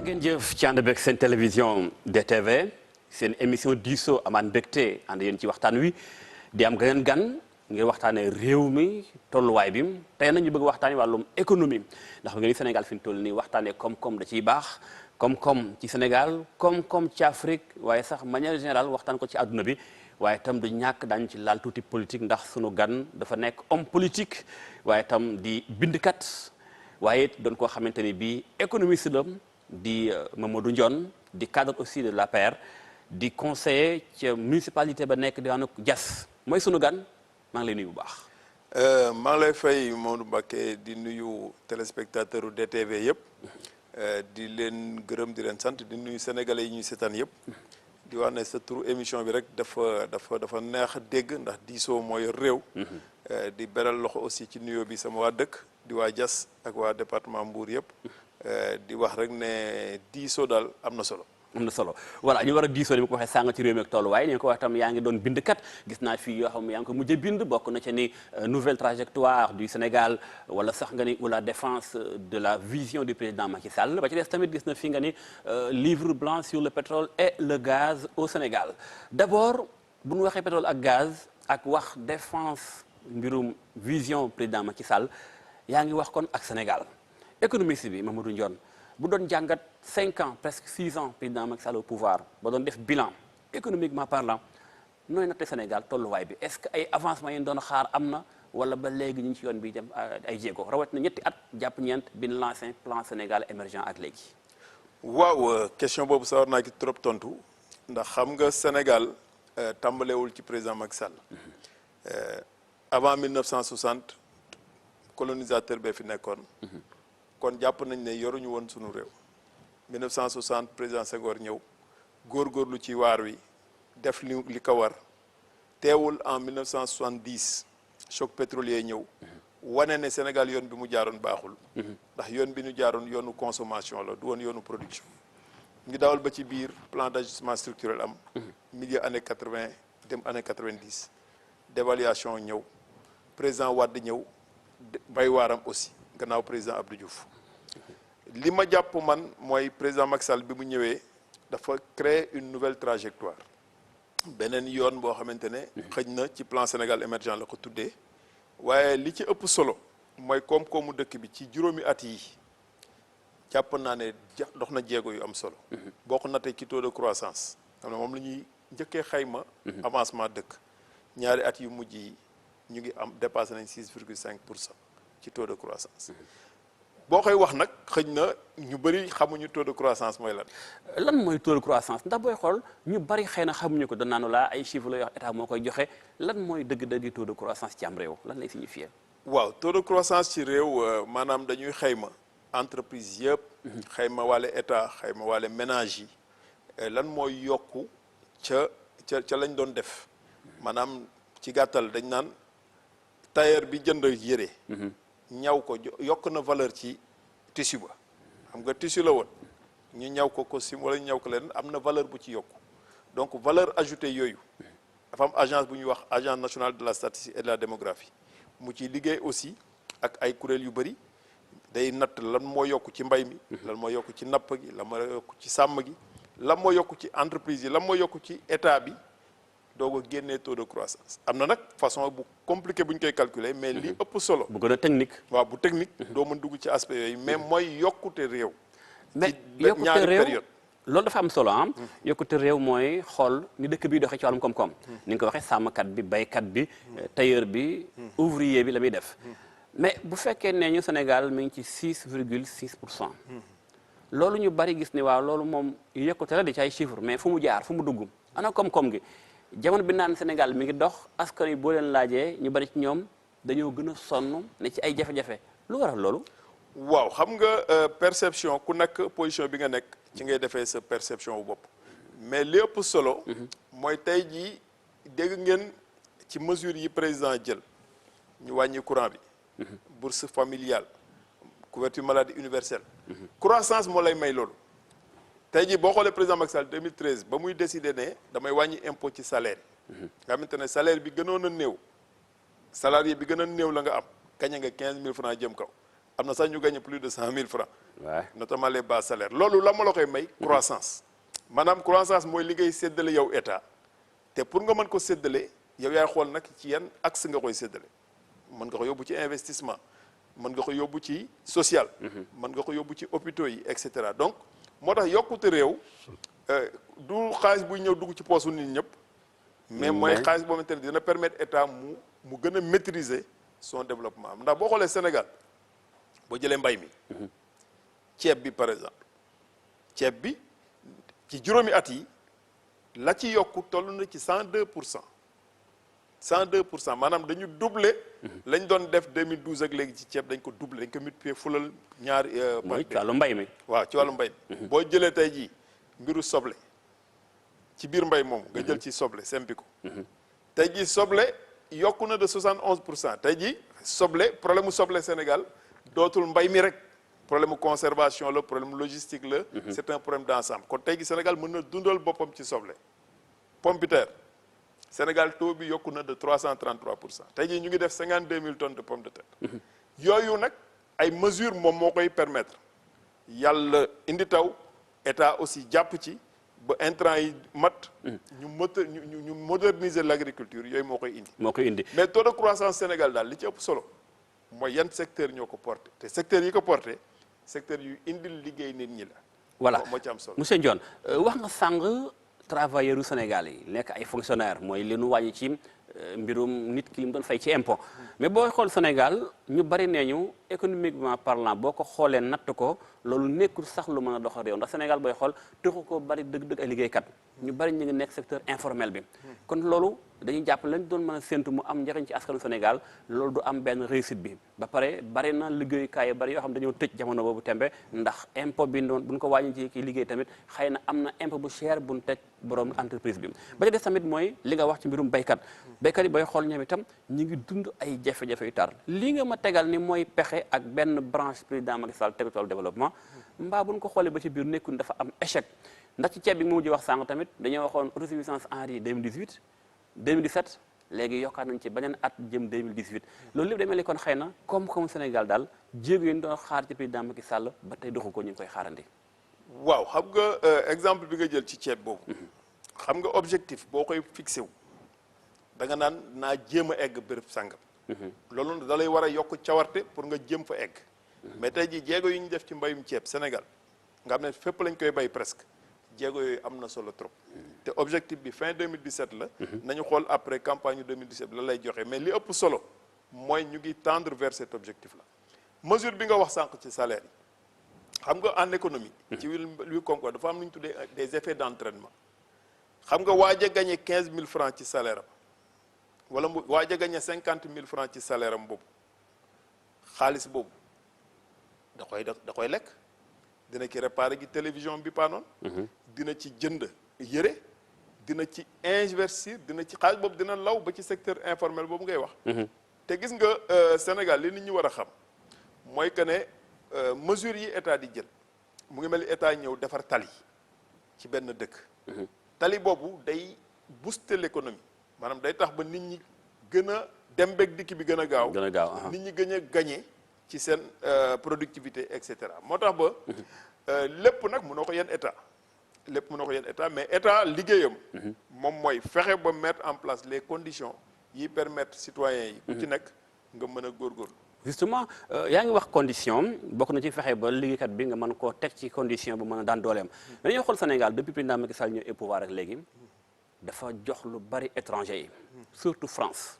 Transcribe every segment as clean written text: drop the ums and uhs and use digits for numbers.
ngeen jëf ci ànd beeg seen télévision DTV seen émission diisoo amaan mbégte ànd yéen ci waxtaan wi di am geneen gan ngir waxtaanee réew mi tolluwaay bi tey nañu bëgg waxtaanee wàllum économie ndax nga ni Sénégal fi mu toll nii waxtaanee koom-koom da ciy baax koom-koom ci Sénégal koom-koom ci Afrique waaye sax manière générale waxtaan ko ci àdduna bi waaye itam du ñàkk daañu ci laal tuuti politique ndax sunu gan dafa nekk homme politique waaye itam di bindkat waaye it doon koo xamante ni bii économiste la di Mamadou Ndione di cadre aussi de l'APR di conseiller ci municipalité ba nekk diwaanu Diass mooy sunu gan maa ngi lay nuyu bu baax. maa ngi lay fay Maodo Mbacké di nuyu téléspectateur u DTV yëpp di leen gërëm di leen sant di nuyu sénégalais yi ñuy seetaan yëpp di wax ne sa turu émission bi rek dafa neex a dégg ndax diisoo mooy réew. di beral loxo aussi ci nuyoo bi sama waa dëkk di waa Diass ak waa département Mbour yëpp. di wax rek ne diisoo daal am na solo. am na solo voilà ñu war a diisoo ni ma ko waxee sàng ci réew mi ak tolluwaay ni nga ko wax tam yaa ngi doon bindkat gis naa fii yoo xam ne yaa ngi ko mujj a bind bokk na ci ni nouvelle trajectoire du Sénégal wala sax nga ni ou la défense de la vision du président Macky Sall ba ci des tamit gis na fi nga ni livre blanc sur le pétrole et le gaz au Sénégal d'abord bu ñu waxee pétrole ak gaz ak wax défense mbirum vision président Macky Sall yaa ngi wax kon ak Sénégal économiste bi Mamadou Ndione bu doon jàngat 5 ans presque 6 ans président Macky Sall au pouvoir ba doon def bilan économiquement parlant nooy natte Sénégal tolluwaay bi est-ce que ay avancement yi doon xaar am na wala ba léegi ñu ngi ci yoon bi dem ay jéego rawat na ñetti at jàpp ñeent bi ñu lancé plan Sénégal émergent ak léegi. waaw question boobu sa war naa ki trop tontu ndax xam nga Sénégal tàmbalewul ci président Macky Sall. Avant 1960 colonisateur bee fi nekkoon. kon jàpp nañ ne yoruñu woon sunu réew 1960 président Senghor ñëw góorgóorlu ci waar wi def li ko war teewul en 1970 choc pétrolier ñëw wane ne Sénégal yoon bi mu jaaroon baaxul ndax yoon bi ñu jaaroon yoonu consommation la du woon yoonu production ngi dawal ba ci biir plan d'ajustement structurel am milieu année 80 dem année 90 dévaluation ñëw président Wade ñëw bay waaram aussi gannaaw président Abdou Diouf li ma jàpp man mooy président Macky Sall bi mu ñëwee dafa créer une nouvelle trajectoire beneen yoon boo xamante ne xëj na ci plan Sénégal émergent la ko tuddee waaye li ci ëpp solo mooy koom-koomu dëkk bi ci juróomi at yi jàpp naa ne dox na jéego yu am solo boo ko nattee ci taux de croissance xam ne moom la ñuy njëkkee xayma avancement dëkk ñaari at yu mujj yi ñu ngi am dépassé nañ 6,5% ci taux de croissance boo koy wax nag xëj na ñu bëri xamuñu taux de croissance mooy lan. lan mooy taux de croissance ndax booy xool ñu bëri xëy na xamuñu ko doon naanu laa ay chiffres la yoo xam état moo koy joxe lan mooy dëgg-dëgg taux de croissance ci am réew lan lay signifier. waaw taux de croissance ci réew maanaam dañuy xayma entreprise yëpp. xayma wàlle état xayma wàlle ménage yi lan mooy yokku ca lañ doon def maanaam ci gàttal dañ naan tailleur bi jënd yére. ñaw ko yokk na valeur ci tissu ba xam nga tissu la woon ñu ñaw ko costume wala ñu ñaw ko leen am na valeur bu ci yokku donc valeur ajoutée yooyu dafa am agence bu ñuy wax agence nationale de la statistique et de la démographie mu ciy liggéey aussi ak ay kuréel yu bëri day natt lan moo yokk ci mbay mi lan moo yokk ci napp gi lan moo yokk ci sàmm gi lan moo yokk ci entreprise yi lan moo yokk ci état bi doog a génnee taux de croissance am na nag façon bu compliqué bu ñu koy calculer mais li ëpp solo. bu gën a technique. waaw bu technique. doo mën dugg ci aspect yooyu mais mooy yokkute réew. mais yokkute réew loolu dafa am solo ah. yokkute réew mooy xool ni dëkk bi doxee ci wàllum koom-koom. ni nga ko waxee sàmmkat bi baykat bi. tailleur bi. ouvrier bi la muy def. mais bu fekkee ne ñu Sénégal mi ngi ci 6,6%. loolu ñu bari gis ni waaw loolu moom yokkute la di ci ay chiffres mais fu mu jaar fu mu dugg ana koom-koom gi. jamono bi naan Sénégal mi ngi dox askan wi boo leen laajee ñu bari ci ñoom dañoo gën a sonn ne ci ay jafe-jafe lu waral loolu. waaw xam nga perception ku nekk position bi nga nekk ci ngay defee sa perception bu bopp mais li ëpp solo. mooy tey jii dégg ngeen ci mesures yi président jël ñu wàññi courant bi. bourse familiale couverture maladie universelle. croissance moo lay may loolu. tey jii boo xoolee président Macky Sall 2013 ba muy décider ne damay wàññi impôt ci salaire nga xamante ne salaire bi gënoon a néew salarié bi gën a néew la nga am gañe nga 15 000 francs jëm kaw am na sax ñu gagné plus de 100 000 francs waaw notamment les bas salaires loolu la ma la koy may croissance maanaam croissance mooy li ngay séddale yow état te pour nga mën ko séddale yow yaay xool nag ci yan axe nga koy séddale mën nga ko yóbbu ci investissement mën nga ko yóbbu ci social mën nga ko yóbbu ci hôpitaux yi et cetera donc moo tax yokkute réew du xaalis buy ñëw dugg ci poosu nit ñëpp mais mooy xaalis boo xamante ne dina permettre état mu gën a maîtriser son développement ndax boo xoolee Sénégal boo jëlee mbay mi ceeb bi par exemple ceeb bi ci juróomi at yi la ci yokku toll na ci 102% maanaam dañu doubler lañ doon def 2012 ak léegi ci ceeb dañ ko doubler dañ ko multiplier fulal ñaari mooy ci wàllu mbay mi waaw ci wàllu mbay mi boo jëlee tey jii mbiru soble ci biir mbay moomu nga jël ci soble sempi ko tey jii soble yokku na de 71% tey jii soble problème mu soble Sénégal dootul mbay mi rek problème mu conservation la problème logistique la c'est un problème d'ensemble kon tey jii Sénégal mën na dundal boppam ci soble pomme de terre Sénégal taux bi yokku na de 333%. tey jii ñu ngi def 52 000 tonnes de pommes de terre. yooyu nag ay mesures moom moo koy permettre yàlla indi taw état aussi jàpp ci ba intrants yi mat. ñu moderniser l'agriculture yooyu moo koy indi. moo koy indi mais taux de croissance Sénégal daal li ci ëpp solo mooy yan secteur ñoo ko porté te secteurs yi ko porté secteurs yu indil liggéey nit ñi la. voilà moo ci am solo monsieur Ndione wax nga sàng. travailleurs yu Sénégal yi nekk ay fonctionnaires mooy li nu wàññi ci mbirum nit ki li mu doon fay ci impôt mais boo xool Sénégal ñu bari nee ñu économiquement parlant boo ko xoolee natt ko loolu nekkul sax lu mën a doxal réew ndax Sénégal booy xool taxu ko bari dëgg-dëgg ay liggéeykat ñu bari ñu ngi nekk secteur informel bi kon loolu dañuy jàpp lañ doon mën a séntu mu am njariñ ci askanu Sénégal loolu du am benn réussite bi ba pare bari na liggéeyukaay yu bari yoo xam dañoo tëj jamono boobu tembe ndax impôt bi doon buñ ko wàññi ci kii liggéey tamit xëy na am na impôt bu cher buñ teg borom entreprise bi ba ca des tamit mooy li nga wax ci mbirum baykat yi booy xool ñoom itam ñu ngi dund ay jafe-jafe yu tar li nga ma tegal ni mooy pexe ak benn branche président Macky Sall territorial développement mbaa buñ ko xoolee ba ci biir nekkul dafa am échec ndax ci ceeb bi mu mujj wax sànq tamit dañoo waxoon autosuffisance en riz 2018 2017 léegi yokkaat nañ ci beneen at jëm 2018 loolu lépp day mel ni kon xëy na koom-koom Sénégal daal jéego yi ñu doon xaar ci président Macky Sall ba tey doxu ko ñu ngi koy xaarandi. waaw xam nga exemple bi nga jël ci ceeb boobu. xam nga objectif boo koy fixé wu da nga naan naa jéem a egg béréb sàngam. loolu da lay war a yokk cawarte pour nga jéem fa egg. mais tey jii jéego yi ñu def ci mbayum ceeb Sénégal nga xam ne fépp lañ koy bay presque. jéego yooyu am na solo trop te objectif bi fin 2017 la nañu xool après campagne 2017 la lay joxe mais li ëpp solo mooy ñu ngi tendre vers cet objectif là mesure bi nga wax sànq ci salaire yi xam nga en économie ci luy koom-koom dafa am lu ñu tuddee des effets d'entraînement xam nga waaj a gagné 15 000 francs ci salaire am wala mu waaj a gagné 50 000 francs ci salaire am boobu xaalis boobu da koy lekk dina ci réparer gi télévision bi paanoon dina ci jënd yëre dina ci investir dina ci xaalis boobu dina law ba ci secteur informel boobu ngay wax te gis nga Sénégal li nit ñi war a xam mooy que ne mesures yi état di jël mu ngi mel ni état ñëw defar tali ci benn dëkk tali boobu day booster l'économie maanaam day tax ba nit ñi gën a dem beeg dikk bi gën a gaaw nit ñi gën a gagner ci seen productivité et cetera moo tax ba lépp nag mënoo ko yenn état mais état liggéeyam moom mooy fexe ba mettre en place les conditions yi permettre citoyens yi ku ci nekk nga mën a góorgóorlu justement yaa ngi wax condition bokk na ci fexe ba liggéeykat bi nga mën koo teg ci condition bu mën a daan dooleem dañuy xool Sénégal depuis président Macky Sall ñëw au pouvoir ak léegi dafa jox lu bari étranger yi surtout France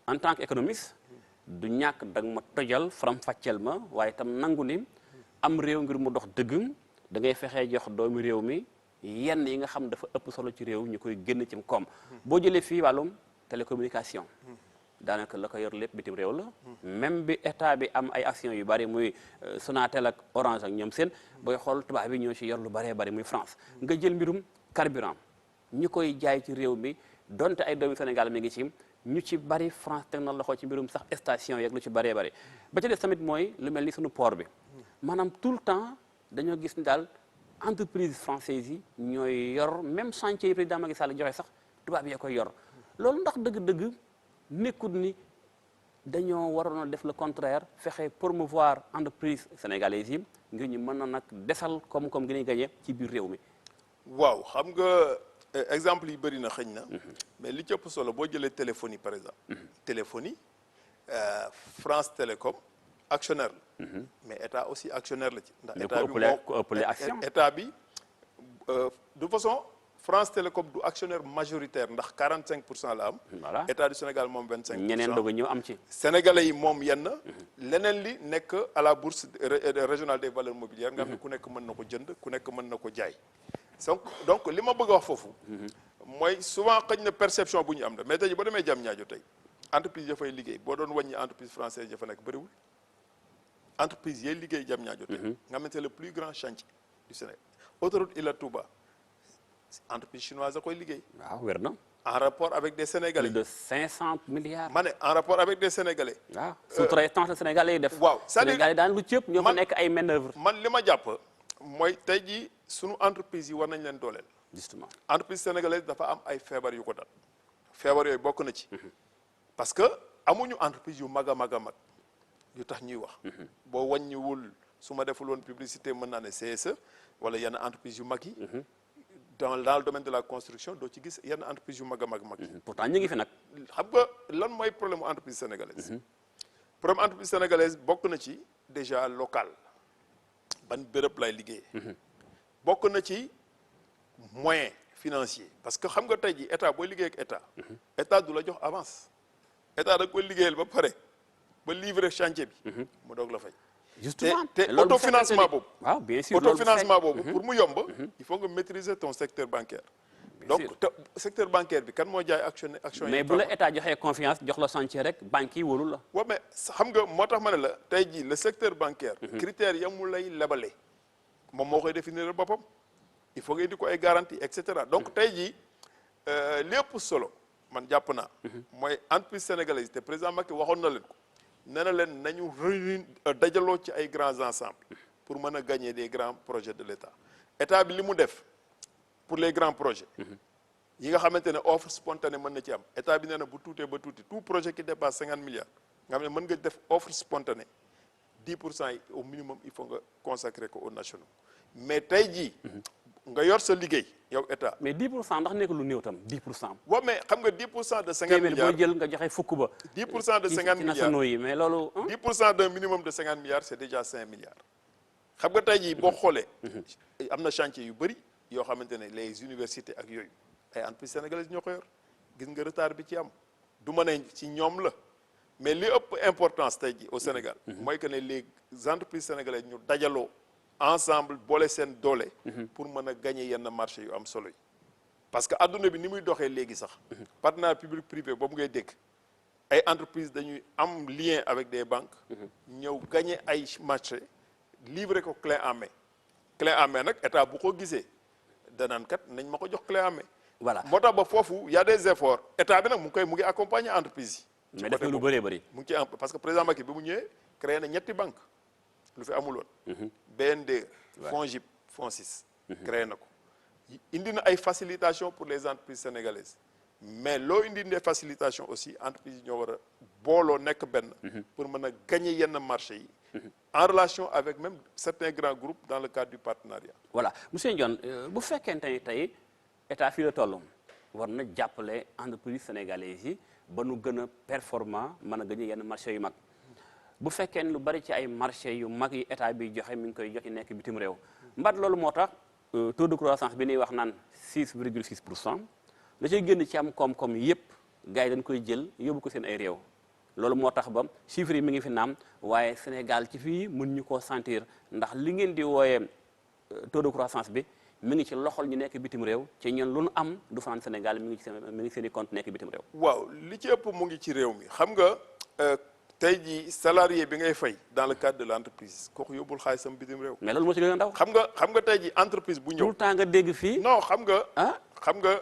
en tant qu'économiste du ñàkk da nga ma tojal faram-fàcceel ma waaye itam nangu ni am réew ngir mu dox dëgg da ngay fexee jox doomi réew mi yenn yi nga xam dafa ëpp solo ci réew ñu koy génn ci koom boo jëlee fii wàllum télécommunication daanaka la ko yor lépp bitim réew la même bi état bi am ay actions yu bari muy Sonatel ak Orange ak ñoom seen booy xool tubaab bi ñoo ci yor lu baree bari muy France nga jël mbirum carburant ñi koy jaay ci réew mi donte ay doomi Sénégal mi ngi ci ñu ci bari France teg na loxo ci mbirum sax station yeeg lu ci baree bari ba ci des tamit mooy lu mel ni suñu port bi maanaam tout le temps dañoo gis ni daal entreprise française yi ñooy yor même chantier yi président Macky Sall joxe sax tubaab yee koy yor loolu ndax dëgg-dëgg nekkul ni dañoo waroon a def le contraire fexe promouvoir entreprise sénégalaise yi ngir ñu mën na nag desal koom-koom gi ñuy gagné ci biir réew mi. waaw xam nga exemple yi bëri na xëñ na. mais li ci ëpp solo boo jëlee téléphonie par exemple. téléphonie France Télécom actionnaire la. mais état aussi actionnaire la ci. ndax état bi ko ëppale action état bi de façon France Télécom du actionnaire majoritaire ndax 45% la am. voilà état du Sénégal moom 25%. ñeneen doog a ñëw am ci. Sénégalais yi moom yenn. leneen li nekk à la bourse régionale des valeurs mobilières. nga xam ne ku nekk mën na ko jënd ku nekk mën na ko jaay. donc li ma bëgg a wax foofu. mooy souvent xëñ na perception bu ñu am la mais tey boo demee Diamniadio tey entreprise ya fay liggéey boo doon wàññi entreprise française ya fa nekk bëriwul. entreprise yay liggéey Diamniadio tey. nga xamante ne le plus grand chantier du Sénégal. autoroute Ila Touba entreprise chinoise a koy liggéey. waaw wér na. en rapport avec des Sénégalais. plus de 500 milliards. ma ne en rapport avec des Sénégalais. waaw sous-traitance Sénégalais yi def. waaw c'est-à-dire Sénégalais daan lu cëpp ñoo fa nekk ay main-d'œuvre. man li ma jàpp mooy tey jii sunu entreprise yi war nañ leen dooleel. justement entreprise sénégalaise dafa am ay feebar yu ko dal. feebar yooyu bokk na ci. parce que amuñu entreprise yu mag a mag a mag yu tax ñuy wax. boo wàññiwul su ma deful woon publicité mën naa ne CSE wala yenn entreprise yu mag yi. dans le domaine de la construction doo ci gis yenn entreprise yu mag a mag yi. pourtant ñu ngi fi nag. xam nga lan mooy problème mu entreprise sénégalaise. problème entreprise sénégalaise bokk na ci déjà local ban béréb lay liggéeyee. bokk na ci moyen financier parce que xam nga tey ji état booy liggéey ak état. état du la jox avance. état da koy liggéeyal ba pare ba livrer chantier bi. mu doog la fay. justement te autofinancement boobu. waaw bien sûr autofinancement boobu pour mu yomb. il faut nga maîtriser ton secteur bancaire. donc te secteur bancaire bi kan moo jaay action yi. mais bu la état joxee confiance jox la chantier rek banque yi wóolu la. waaw mais xam nga moo tax ma ne la tey jii le secteur bancaire. critères ya mu lay lebale. moom moo koy définir boppam. il faut nga indi ko ay garantie et cetera donc tey jii lépp solo man jàpp naa. mooy entreprise sénégalaise te président Macky waxoon na leen ko. nee na leen nañu dajaloo ci ay grands ensembles pour mën a gagner des grands projets de l'État état bi li mu def pour les grands projets yi nga xamante ne offre spontanée mën na ci am état bi nee na bu tuutee ba tuuti tout projet qui dépasse 50 milliards nga xam ne mën nga def offre spontanée 10% yi au minimum il faut nga consacrer ko aux nationaux mais tey jii nga yor sa liggéey yow état. mais 10% ndax nekk lu néew tam 10%. waaw mais xam nga 10% de 50 milliards téeméer boo jël nga joxe fukk ba. 10% de 50 ci milliards nationaux yi mais loolu. 10% d'un minimum de 50 milliards c'est déjà 5 milliards. xam nga tey jii boo xoolee. am na chantier yu bëri yoo xamante ne les universités ak yooyu ay entreprises sénégalaises ñoo ko yor gis nga retard bi ci am du ma ne ci ñoom la mais li ëpp importance tey jii au Sénégal. mooy que ne les entreprises sénégalaises ñu dajaloo. ensemble boole seen doole. pour mën a gagner yenn marché yu am solo yi. parce que adduna bi ni muy doxee léegi sax. partenariat public privé boobu ngay dégg. ay entreprises dañuy am lien avec des banques. ñëw gagner ay marché livrer ko clé en main. clé en main nag état bu ko gisee danaan kat nañ ma ko jox clé en main. voilà moo tax ba foofu y a des efforts état bi nag mu ngi accompagner entreprise yi. mais def na lu bëree bëri. mu ngi ci parce que président Macky bi mu ñëwee créé na ñetti banque lu fi amuloon. BND. FONGIP FONSIS. créé na ko indi na ay facilitation pour les entreprises sénégalaises mais loo indi des facilitations aussi entreprises yi ñoo war a booloo nekk benn. pour mën a gagner yenn marché yi. en relation avec même certains grands groupes dans le cadre du partenariat. voilà monsieur Ndione bu fekkente ni tey état fii la toll war na jàppale entreprises sénégalaises yi ba nu gën a performant mën a gagner yenn marché yu mag. bu fekkee lu bari ci ay marché yu mag yi état bi joxe mi ngi koy joxe nekk bitim réew mbat loolu moo tax taux de croissance bi ñuy wax naan 6,6% la cay génn ci am koom-koom yépp gars yi dañ koy jël yóbbu ko seen ay réew loolu moo tax ba chiffres yi mi ngi fi naam waaye Sénégal ci fii mën ñu koo sentir ndax li ngeen di wooyee taux de croissance bi mi ngi ci loxol ñu nekk bitim réew ci ñun lu nu am du fanaan Sénégal mi ngi seen i compte nekk bitim réew. waaw li ci ëpp mu ngi ci réew mi xam nga. tey jii salarié bi ngay fay dans le cadre de l'entreprise kooku yóbbul xaalisam bitim réew. mais loolu moo ci gën a ndaw. xam nga tey jii entreprise bu ñëw. tout le temps nga dégg fii. non xam nga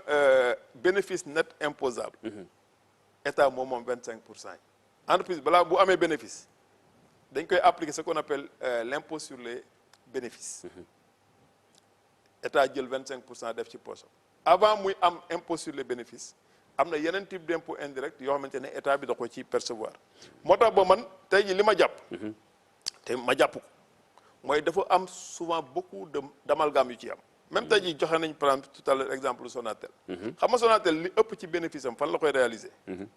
bénéfice net imposable. état moom 25%. entreprise balaa bu amee bénéfice dañ koy appliquer ce qu'on appelle l'impôt sur les bénéfices. état jël 25% def ci poche. avant muy am impôt sur les bénéfices am na yeneen type d'impôt indirect yoo xamante ne état bi da ko ci percevoir moo tax ba man tey ji li ma jàpp te ma jàpp ko mooy dafa am souvent beaucoup d'amalgame yu ci am même tey jii joxe nañ par exemple tout à l'heure exemple Sonatel xam nga Sonatel li ëpp ci bénéfice am fan la koy réaliser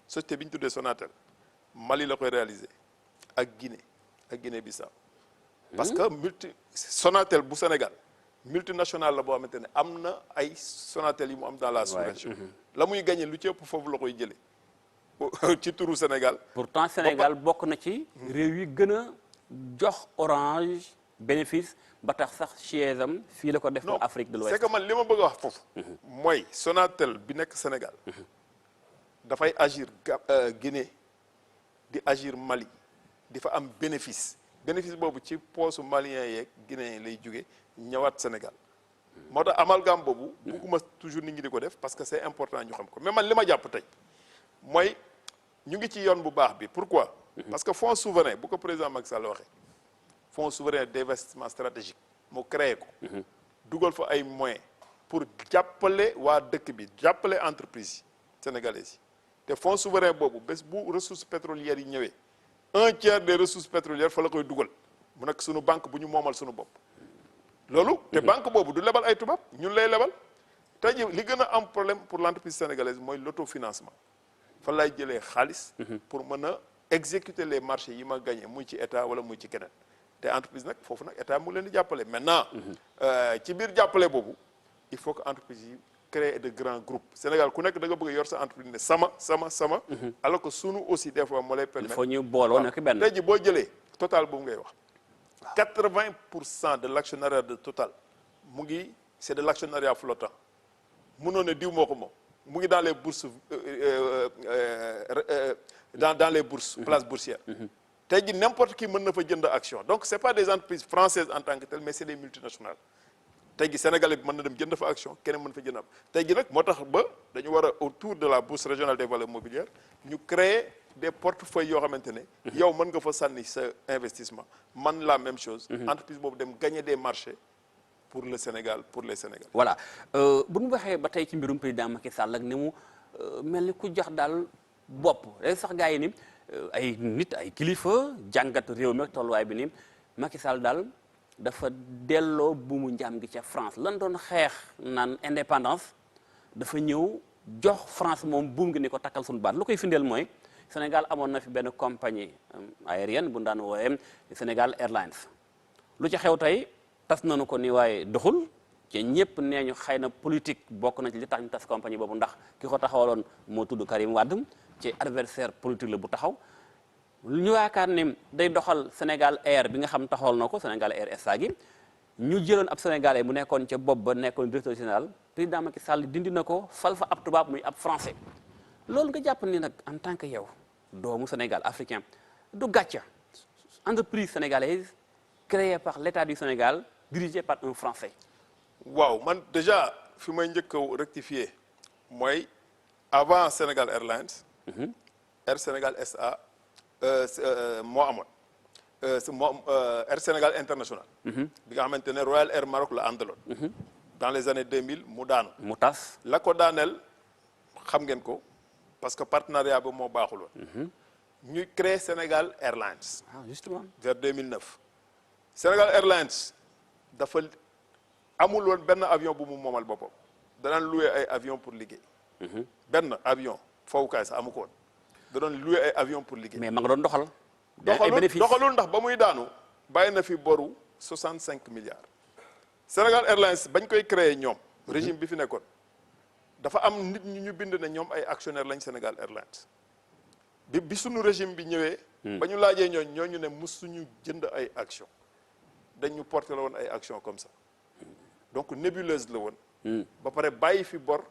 société bi ñu tuddee Sonatel Mali la koy réaliser ak Guinée Bissau parce que Sonatel bu Sénégal multinational la boo xamante ne am na ay Sonatel yi mu am dans la sous-région la muy gagné lu ci ëpp foofu la koy jëlee ci turu Sénégal pourtant Sénégal bokk na ci réew yi gën a jox Orange bénéfice ba tax sax siège am fii la ko def pour Afrique de l'Ouest c'est que man li ma bëgg a wax foofu mooy Sonatel bi nekk Sénégal dafay agir Guinée di agir Mali di fa am bénéfice boobu ci poosu malien yeeg guinéen lay jóge ñëwaat Sénégal moo tax amalgame boobu bugguma toujours nit ñi di ko def parce que c'est important ñu xam ko mais man li ma jàpp tey mooy ñu ngi ci yoon bu baax bi pourquoi parce que fonds souverain bu ko président Macky Sall waxee fonds souverain d'investissement stratégique mu créé ko dugal fa ay moyens pour jàppale waa dëkk bi jàppale entreprise yi sénégalaises yi te fonds souverain boobu bés bu ressources pétrolières yi ñëwee 1/3 des ressources pétrolières fa la koy dugal mu nekk suñu banque bu ñu moomal suñu bopp loolu te banque boobu du lebal ay tubaab ñun lay lebal tey jii li gën a am problème pour l'entreprise sénégalaise mooy l'autofinancement fa lay jëlee xaalis pour mën a exécuter les marchés yi ma gagné muy ci état wala muy ci keneen te entreprise nag foofu nag état mu leen di jàppale maintenant ci biir jàppale boobu il faut que entreprise yi créer de grands groupes Sénégal ku nekk da nga bëgg a yor sa entreprise ne sama alors que sunu aussi des fois moo lay permettre il faut ñu booloo nekk benn tey ji boo jëlee Total boobu ngay wax 80% de l'actionnariat de Total mu ngi c'est de l'actionnariat flottant mënoon ne diw moo ko moom mu ngi dans les bourses dans les bourses places boursières tey ji n'importe qui mën na fa jënd action donc c'est pas des entreprises françaises en tant que telles mais c'est des multinationales tey ji Sénégalais bi mën na dem jënd fa action keneen mën fa jënd am tey ji nag moo tax ba dañu war a autour de la bourse régionale des valeurs mobilières ñu créer des portefeuilles yoo xamante ne yow mën nga fa sànni sa investissement man la même chose entreprise boobu dem gagner des marchés pour le Sénégal pour les Sénégalais voilà bu ñu waxee ba tey ci mbirum président Macky Sall ak ni mu mel ni ku jox daal bopp léegi sax gars yi ni ay nit ay kilifa jàngat réew mi ak tolluwaay bi ni Macky Sall daal dafa delloo buumu njaam gi ca France lan doon xeex naan indépendance dafa ñëw jox France moom buum gi ni ko takkal suñu baat lu koy firndeel mooy Sénégal amoon na fi benn compagnie aérienne bu daan wooyee Sénégal Airlines lu ci xew tey tas nañu ko ni waaye doxul ci ñëpp nee ñu xëy na politique bokk na ci li tax ñu tas compagnie boobu ndax ki ko taxawaloon moo tudd Karim Wade ci adversaire politique la bu taxaw ñu yaakaar ni day doxal Sénégal Air bi nga xam taxawal na ko Sénégal Air SA gi ñu jëloon ab Sénégalais mu nekkoon ca bopp ba nekkoon directeur général président Macky Sall dindi na ko fal fa ab tubaab muy ab français loolu nga jàpp ni nag en tant que yow doomu Sénégal africain du gàcca entreprise sénégalaise créée par l'État du Sénégal dirigée par un français. waaw man déjà fi may njëkk a rectifier mooy avant Sénégal Airlines Air Sénégal SA moo amoon Air Sénégal International bi nga xamante ne Royal Air Maroc la àndaloon dans les années 2000 mu daanu mu tas la ko daaneel xam ngeen ko parce que partenariat ba moo baaxul woon ñu créé Sénégal Airlines justement vers 2009 Sénégal Airlines dafa amul woon benn avion bu mu moomal boppam danaan louer ay avion pour liggéey benn avion fowukaay sax amu ko woon da doon louer ay avion pour liggéey mais ma nga doon doxal doxalul ndax ba muy daanu bàyyi na fi boru 65 milliards Sénégal Airlines bañ koy créer ñoom régime bi fi nekkoon dafa am nit ñu bind ne ñoom ay actionnaire lañ Sénégal Airlines bi suñu régime bi ñëwee ba ñu laajee ñooñu ne musuñu jënd ay action dañu porté la woon ay action comme ça donc nébuleuse la woon ba pare bàyyi fi bor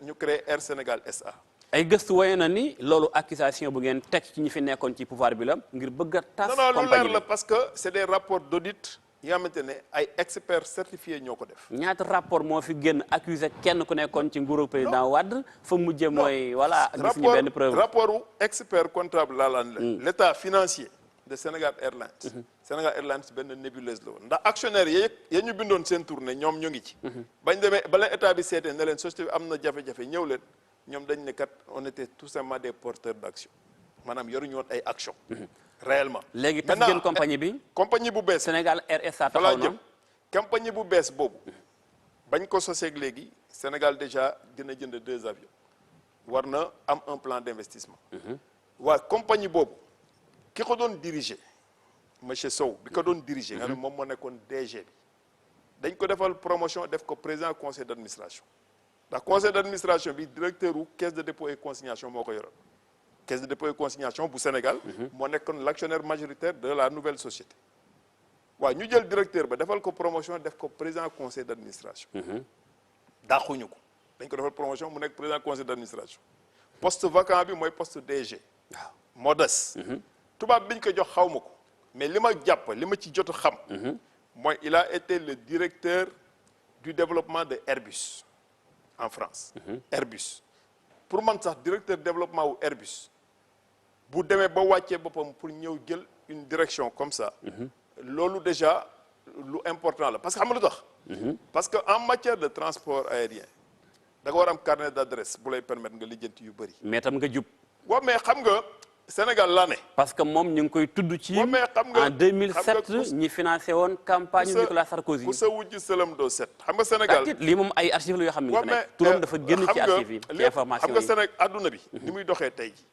ñu créé Air Sénégal SA ay gëstu woye na ni loolu accusation bu ngeen teg ci ñi fi nekkoon ci pouvoir bi la ngir bëgg a tas non lu compagnie leer la parce que c'est des rapports d'audit yi nga xamante ne ay experts certifiés ñoo ko def ñaata rapport moo fi génn accusé kenn ku nekkoon ci nguuru président Wade fa mujje mooy voilà gis ñu benn preuve rapport u expert comptable laa laan l'état financier de Sénégal Airlines Sénégal Airlines benn nébuleuse la woon ndax actionnaire ya ñu bindoon seen tournée ñoom ñu ngi ci bañ demee ba leen état bi seetee ne leen société bi am na jafe-jafe ñëw leen ñoom dañ ne kat on était tout simplement des porteurs d'action maanaam yoruñu woon ay action réellement. léegi tas ngeen compagnie bi. compagnie bu bees. Sénégal Air SA voilà taxaw na. compagnie bu bees boobu bañ ko soseeg léegi Sénégal déjà dina jënd 2 avions war na am un plan d'investissement. waa compagnie boobu ki ko doon diriger monsieur Sow bi ko doon diriger. nga ne moom moo nekkoon DG bi. dañ ko defal promotion def ko président conseil d'administration ndax conseil d'administration bi directeur u caisse de dépôt et consignation moo ko yoroon. caisse de dépôt et consignation bu Sénégal. moo nekkoon l'actionnaire majoritaire de la nouvelle société. waaw ñu jël directeur ba defal ko promotion def ko président conseil d'administration. dàquñu ko dañ ko defal promotion mu nekk président conseil d'administration. poste vacant bi mooy poste DG. waaw moo des. tubaab biñ ko jox xaw ma ko mais li ma jàpp li ma ci jot a xam. mooy il a été le directeur du développement de Airbus en France. Airbus pour man sax directeur développement wu Airbus bu demee ba wàccee boppam pour ñëw jël une direction comme ça. loolu déjà lu important la parce que xam nga lu tax. parce que en matière de transport aérien da nga war am carnet d'adresse bu lay permettre nga lijjanti yu bëri. mais tam nga jub. waaw mais xam nga Sénégal laa ne. parce que moom ñu ngi koy tudd ci. mais xam nga en 2007 ñi financé woon campagne Nicolas Sarkozy. ku sa wujj sëlam doo set. xam nga Sénégal lii moom ay archives la yoo xam ne nekk turam dafa génn ci archives yi ci information yi. xam nga Sénégal adduna bi. ni muy doxee tey ji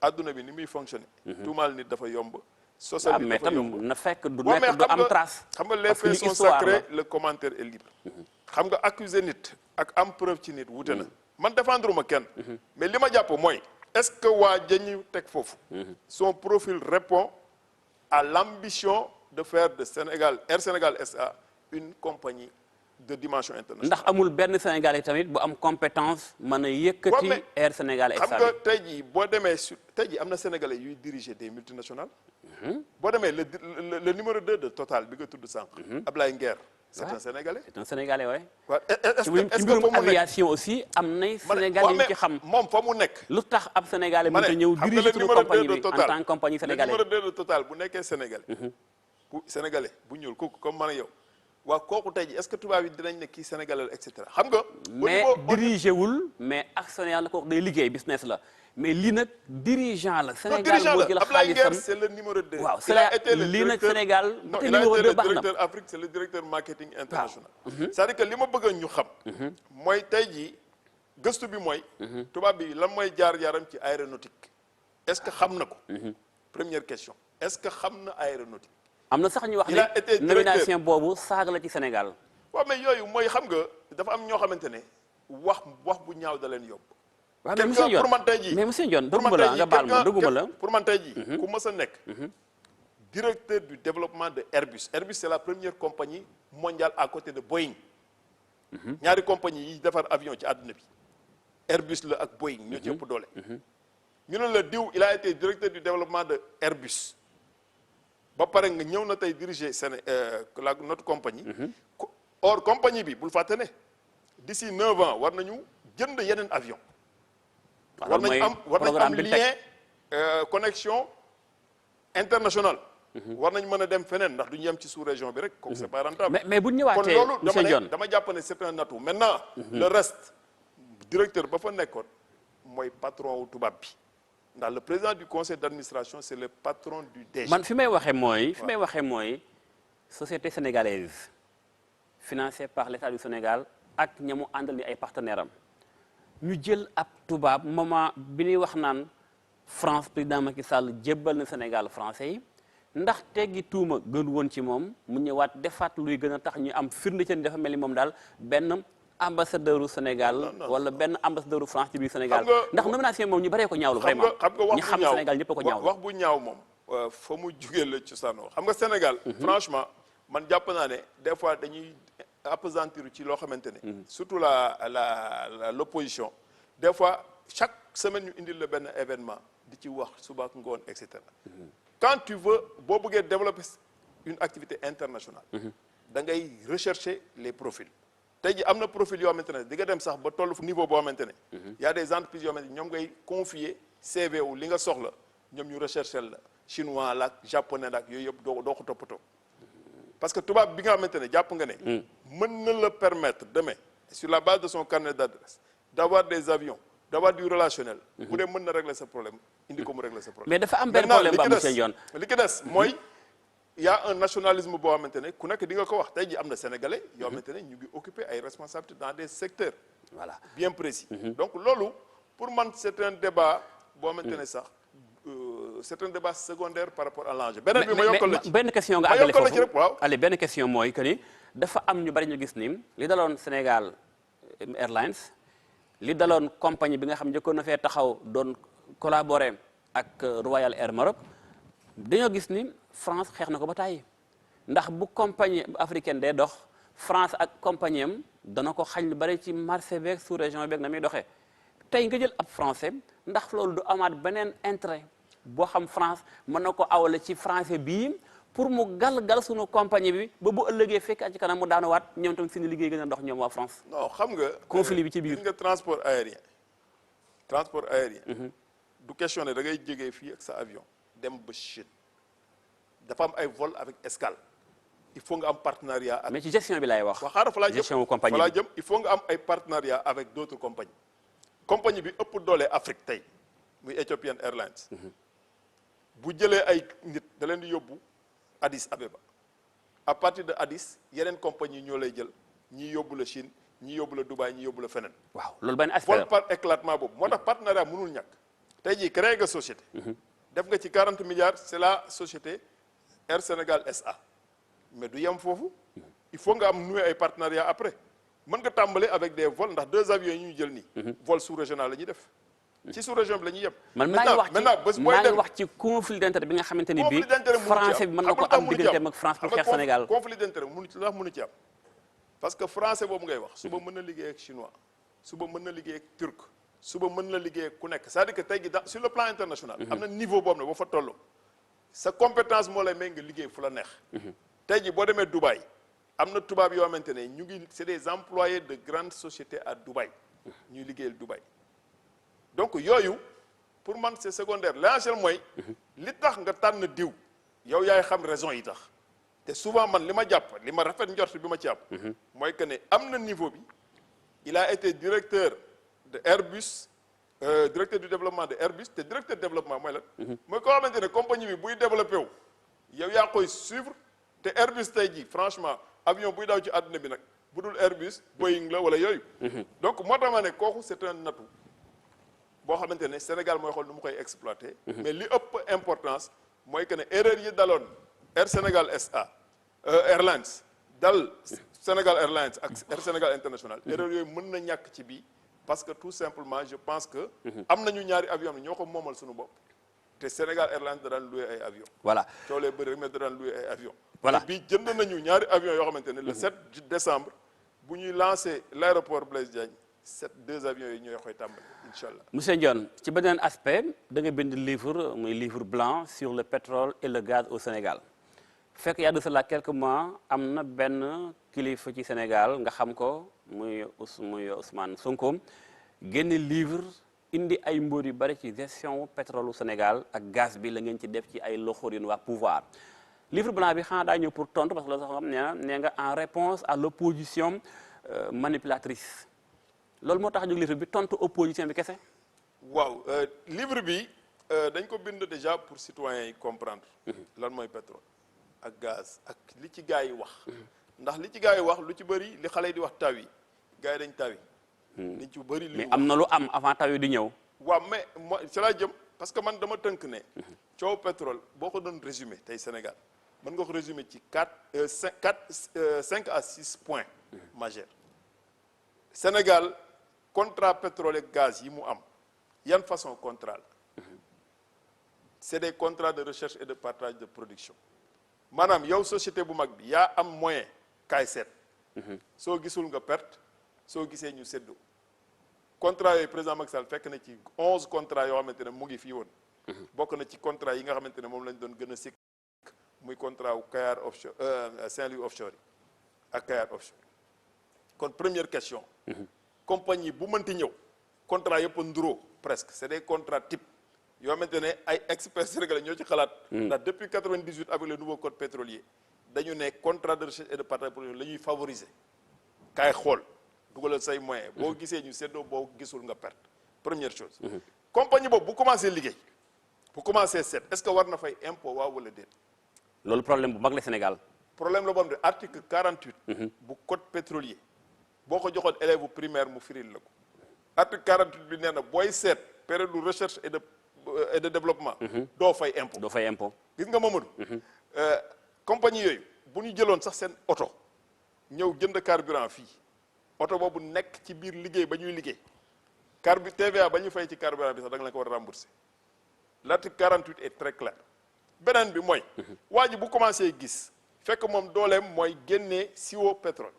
adduna bi ni muy fonctionner. tuumaal nit dafa yomb. social bi dafa yomb mais tam na fekk du nekk du am trace. xam nga les faits sont sacrés le commentaire est libre. xam nga accuser nit ak am preuve ci nit wute na. man défendre ma kenn. mais li ma jàpp mooy. est-ce que waa jañu teg foofu. son profil répond à l'ambition de faire de Sénégal Air Sénégal SA une compagnie de dimension internationale. ndax amul benn Sénégalais tamit bu am compétence mën a yëkkati Air Sénégal SA. xam nga tey jii boo demee tey jii am na Sénégalais yuy diriger des multinationales. boo demee le numéro 2 de Total bi nga tudd sànq. Ablaye Nguer. c'est un Sénégalais. c'est un Sénégalais waaye. waaw est-ce que ci mbirum aviation aussi am nay Sénégalais yu ci xam. moom fa mu nekk. lu tax ab Sénégalais mënut a ñëw diriger turu compagnie bi en tant que compagnie sénégalaise. le numéro 2 de Total bu nekkee Sénégalais. bu Sénégalais bu ñuul kooku comme man ak yow. waa kooku tey jii est-ce que tubaab yi dinañ ne kii Sénégalais et cetera xam nga. mais diriger wul mais actionnaire la kooku day liggéey business la. mais lii nag dirigeant la. Sénégal moo jël xaalisam c'est le numéro 2. waaw lii nag Sénégal. non il a été le directeur Afrique c'est le directeur marketing international. c'est-à-dire que li ma bëgg ñu xam. mooy tey jii gëstu bi mooy. tubaab bi lan mooy jaar-jaaram ci aéronautique. est-ce que xam na ko. première question est-ce que xam na aéronautique. am na sax ñu wax ne nomination boobu saaga la ci Sénégal. waaw mais yooyu mooy xam nga dafa am ñoo xamante ne wax bu ñaaw da leen yóbbu. waaw mais monsieur Ndione pour man tey jii mais monsieur Ndione dëgguma la nga baal ma dëgguma la. pour man tey jii ku mës a nekk. directeur du développement de Airbus. Airbus c'est la première compagnie mondiale à côté de Boeing. ñaari compagnie yi defar avion ci àdduna bi. Airbus la ak Boeing ñoo ci ëpp doole. ñu ne la diw il a été directeur du développement de Airbus. ba pare nga ñëw na tey diriger notre compagnie. or compagnie bi bul fàtte ne d'ici 9 ans war nañu jënd yeneen avion. war nañu am lien connexion internationale. war nañ mën a dem feneen ndax du ñu yem ci sous-région bi rek. kooku c'est pas rentable. mais bu ñu ñëwaatee kon loolu monsieur Ndione dama jàpp ne c'est un atout maintenant. le reste directeur ba fa nekkoon mooy patron wu tubaab bi. ndax le président du conseil d'administration c'est le patron du DG. man fi may waxee mooy société sénégalaise financée par l'État du Sénégal ak ñamu àndal ni ay partenaires am ñu jël ab tubaab moment bi ñuy wax naan France président Macky Sall jébbal na Sénégal français yi ndax teggi tuuma gën woon ci moom mu ñëwaat defaat luy gën a tax ñu am firnde ci dafa mel ni moom daal benn ambassadeur u Sénégal wala benn ambassadeur u France ci biir Sénégal ndax nomination moom ñu baree ko ñaawlu vraiment ñi xam Sénégal ñëpp a ko ñaawlu wax bu ñaaw moom fa mu jugee la cosaanoo xam nga Sénégal franchement man jàpp naa ne des fois dañuy appesantir ci loo xamante ne surtout l'opposition des fois chaque semaine ñu indil la benn événement di ci wax suba ak ngoon et cetera quand tu veux boo bëggee développer une activité internationale da ngay rechercher les profils tey ji am na profil yoo xamante ne di nga dem sax ba toll niveau boo xamante ne y a des entreprises yoo xamante ne ñoom ngay confier CV wu li nga soxla ñoom ñu rechercher la chinois la ak japonais la ak yooyu yëpp doo ko toppatoo parce que tubaab bi nga xamante ne jàpp nga ne mën na la permettre demain sur la base de son carnet d'adresse d'avoir des avions d'avoir du relationnel. bu dee mën na régler sa problème indi ko mu régler sa problème. mais dafa am benn problème ba monsieur Ndione. li ki des mooy il y a un nationalisme boo xamante ne ku nekk di nga ko wax tey ji am na sénégalais yoo xamante ne ñu ngi occuper ay responsabilités dans des secteurs. voilà bien précis. donc loolu pour man c'est un débat boo xamante ne sax c'est un débat secondaire par rapport à l'enjeu. beneen bi ma yokkal la ci benn question nga àggale foofu rek waaw. allez benn question mooy que ni dafa am ñu bari ñu gis ni li daloon Sénégal Airlines li daloon compagnie bi nga xam njëkkoon na fee taxaw doon collaborer ak Royal Air Maroc dañoo gis ni France xeex na ko ba tàyyi ndax bu compagnie africaine day dox France ak compagnie am dana ko xañ lu bari ci marché beeg sous région beeg na muy doxee tey nga jël ab français ndax loolu du amaat beneen intérêt boo xam France mën na ko awale ci français bii pour mu gal sunu compagnie bi ba bu ëllëgee fekk ci kanam mu daanuwaat ñoom tam suñu liggéey gën a dox ñoom waa France. non xam nga. conflit bi ci biir gis nga transport aérien. du question ne da ngay jógee fii ak sa avion dem ba Chine dafa am ay vol avec escale il faut nga am partenariat ak. mais ci gestion bi laay wax. waaw xaaral fa laa jëm gestion wu compagnie fa laa jëm il faut nga am ay partenariat avec d'autres compagnies. compagnie bi ëpp doole Afrique tey muy Ethiopian Airlines. bu jëlee ay nit da leen di yóbbu Addis Abeba à partir de Addis yeneen compagnie ñoo lay jël ñii yóbbu la Chine ñii yóbbu la Dubaï ñii yóbbu la feneen. waaw loolu benn aspect vol par éclatement boobu moo tax partenariat mënul ñàkk tey jii créé nga société. def nga ci 40 milliards c'est la société Air Sénégal SA mais du yem foofu il faut nga am nouer ay partenariat après mën nga tàmbale avec des vols ndax 2 avions yi ñuy jël nii. vol sous-régional la ñuy def. ci sous-région bi la ñuy yem. man maa ngi wax ci conflit d'intérêt bi nga xamante ni bii français bi mën na ko am digganteem ak France pour xeex Sénégal. conflit d'intérêt mënu ci am parce que français boobu ngay wax suba mën na liggéey ak chinois suba mën na liggéey ak turc suba mën na liggéey ak ku nekk c'est-à-dire que tey jii sur le plan international. am na niveau boobu ne boo fa tolloo sa compétence moo lay may nga liggéey fu la neex. tey jii boo demee Dubaï am na tubaab yoo xamante ne ñu ngi c'est des employés de grandes sociétés à Dubaï ñuy liggéeyal Dubaï. donc yooyu pour man c'est secondaire l'essentiel mooy li tax nga tànn diw yow yaay xam raison yi tax te souvent man li ma jàpp li ma rafet njort bi ma ci am mooy que ne am na niveau bi il a été directeur de Airbus directeur du développement de Airbus te directeur de développement mooy lan mooy koo xamante ne compagnie bi buy développé wu yow yaa koy suivre te Airbus tey jii franchement avion buy daw ci àdduna bi nag bu dul Airbus Boeing la wala yooyu donc moo tax ma ne kooku c'est un atout boo xamante ne Sénégal mooy xool nu mu koy exploiter. mais li ëpp importance mooy que ne erreur yi daloon Air Sénégal SA Airlines dal Sénégal Airlines ak Air Sénégal International. erreur yooyu mën na ñàkk ci bii parce que tout simplement je pense que. am nañu ñaari avion ne ñoo ko moomal suñu bopp. te Sénégal Airlines da daan loué ay avions. voilà coow lee bëri rek mais da daan loué ay avions. voilà bii jënd nañu ñaari avions yoo xamante ne le 7 décembre bu ñuy lancé l'aéroport Blaise Diagne 2 avions yi ñooy koy tàmbali incha allah. monsieur Ndione ci beneen aspect da nga bind livre muy livre blanc sur le pétrole et le gaz au Sénégal fekk y a de cela quelques mois am na benn kilifa ci Sénégal nga xam ko muy Ousmane Sonko génne livre indi ay mbóot yu bari ci gestion pétrole au Sénégal ak gaz bi la ngeen ci def ci ay loxoor yu waa pouvoir livre blanc bi xanaa daa ñëw pour tontu parce que loolu sax xam nee nga en réponse à l'opposition manipulatrice. loolu moo tax a jóg livre bi tontu opposition bi kese. waaw livre bi dañ ko bind déjà pour citoyens yi comprendre. lan mooy pétrole ak gaz ak li ci gars yi wax. ndax li ci gars yi wax lu ci bëri li xale yi di wax taw yi gars yi dañ taw yi. li ci bëri li mais am na lu am avant taw yi di ñëw. waaw mais moi ci laa jëm parce que man dama tënk ne. coow pétrole boo ko doon résumé tey Sénégal mën nga ko résumé ci 5 à 6 points majeurs. Sénégal. contrat pétrole et gaz yi mu am yan façon contrat la c'est des contrats de recherche et de partage de production maanaam yow société bu mag bi yaa am moyen kaay seet soo gisul nga perte soo gisee ñu séddoo contrat yooyu président Macky Sall fekk na ci 11 contrats yoo xamante ne mu ngi fii woon bokk na ci contrat yi nga xamante ne moom lañ doon gën a sikk muy contrat wu Kayar offshore Saint-Louis offshore yi ak Kayar offshore kon première question compagnie bu mënti ñëw contrat yëpp a nduroo presque c'est des contrats types yoo xamante ne ay experts sénégalais ñoo ci xalaat. ndax depuis 98 avec le nouveau code pétrolier dañu ne contrat de recherche et de partage la ñuy favoriser. kaay xool dugalal say moyens boo gisee ñu seddoo boo gisul nga perte première chose. compagnie boobu bu commencé liggéey bu commencé seet est-ce que war na fay impôt waaw wala déet. loolu problème bu mag la Sénégal. problème la boo xam ne article 48. bu code pétrolier boo ko joxoon élève bu primaire mu firil la ko. article 48 bi nee na booy seet période de recherche et de développement. doo fay impôt. doo fay impôt. gis nga Mamadou. compagnie yooyu bu ñu jëloon sax seen oto ñëw jënd carburant fii oto boobu nekk ci biir liggéey ba ñuy liggéey TVA ba ñu fay ci carburant bi sax da nga la ko war a rembourser l'article 48 est très clair. beneen bi mooy. waa ji bu commencé gis fekk moom dooleem mooy génnee siwo pétrole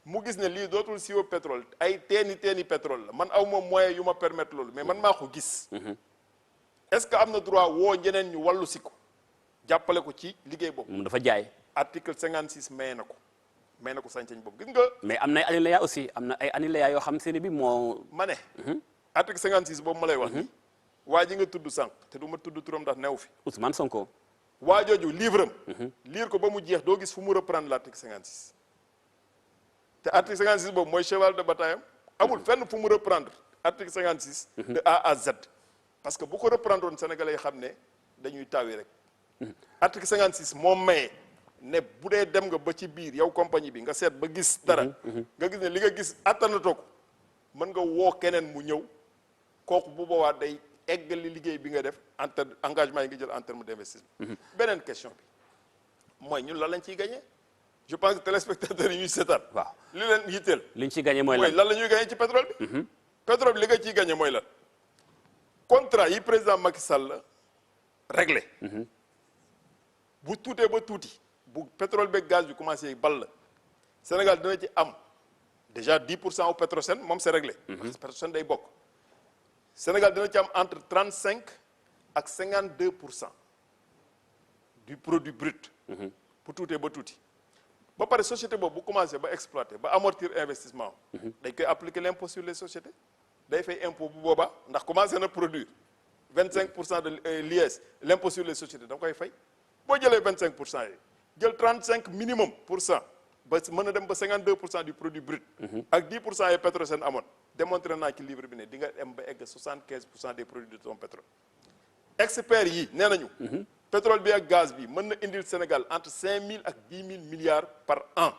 mu gis ne lii dootul siwo pétrole ay teeni pétrole la man aw moom moyen yu ma permettre loolu mais man maa ko gis. est-ce que am na droit woo ñeneen ñu wàllu si ko jàppale ko ci liggéey boobu. moom dafa jaay. article 56 may na ko sañ-sañ boobu gis nga. mais am na ay alinéa aussi am na ay alinéa yoo xam seeni bi moo. ma ne. article 56 boobu ma lay wax nii. waa ji nga tudd sànq te du ma tudd turam ndax new fi. Ousmane Sonko. waa jooju livre am. lire ko ba mu jeex doo gis fu mu reprendre l'article 56. te article 56 boobu mooy cheval de bataille am amul fenn fu mu reprendre article 56. de A à Z. parce que bu ko reprendre woon Sénégalais yi xam ne dañuy taawi rek. article 56 moom maye ne bu dee dem nga ba ci biir yow compagnie bi nga seet ba gis dara. nga gis ne li nga gis attanatoo ko mën nga woo keneen mu ñëw kooku bu boobaa day eggali liggéey bi nga def engagement yi nga jël en terme d'investissement. beneen question bi mooy ñun lan lañ ciy gagné. je pense que téléspectateurs yi ñuy seetaan. waaw li leen yitteel. liñ ciy gagné mooy lan la ñuy gagné ci pétrole bi. pétrole bi li nga ciy gagné mooy lan. contrat yi président Macky Sall réglé. bu tuutee ba tuuti bu pétrole beeg gaz bi commencé ball la Sénégal dina ci am déjà 10% au Petrosen moom c'est réglé. parce que Petrosen day bokk. Sénégal dina ci am entre 35 ak 52% du produit brut. bu tuutee ba tuuti. ba pare société boobu bu commencé ba exploiter ba amortir investissement dañ koy appliquer l'impôt sur les sociétés day fay impôt bu boobaa ndax commencé na produire 25% de l'IS l'impôt sur les sociétés da nga koy fay boo jëlee 25% yi jël 35 minimum pour cent ba mën a dem ba 52% du produit brut ak 10% yi Petrosen amoon démontré naa ci livre bi ne di nga dem ba egg 75% des produits de ton pétrole experts yi nee nañu pétrole bi ak gaz bi mën na indil Sénégal entre 5 000 ak 10 000 milliards par an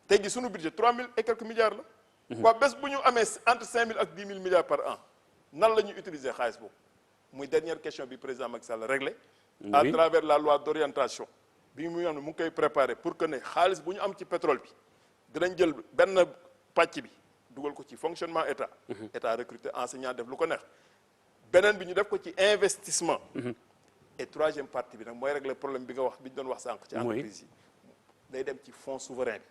tey gi sunu budget 3 000 et quelques milliards la. waaw bés bu ñu amee entre 5 000 ak 10 000 milliards par an nan la ñuy utiliser xaalis boobu muy dernière question bi président Macky Sall réglé. à travers la loi d'orientation bi mu am mu ngi koy préparer pour que ne xaalis bu ñu am ci pétrole bi dinañ jël benn pàcc bi dugal ko ci fonctionnement état. état recruter enseignant def lu ko neex beneen bi ñu def ko ci investissement. et troisième partie bi nag mooy régler problème bi nga wax bi ñu doon wax sànq. ci entreprise yi day dem ci fonds souverain bi.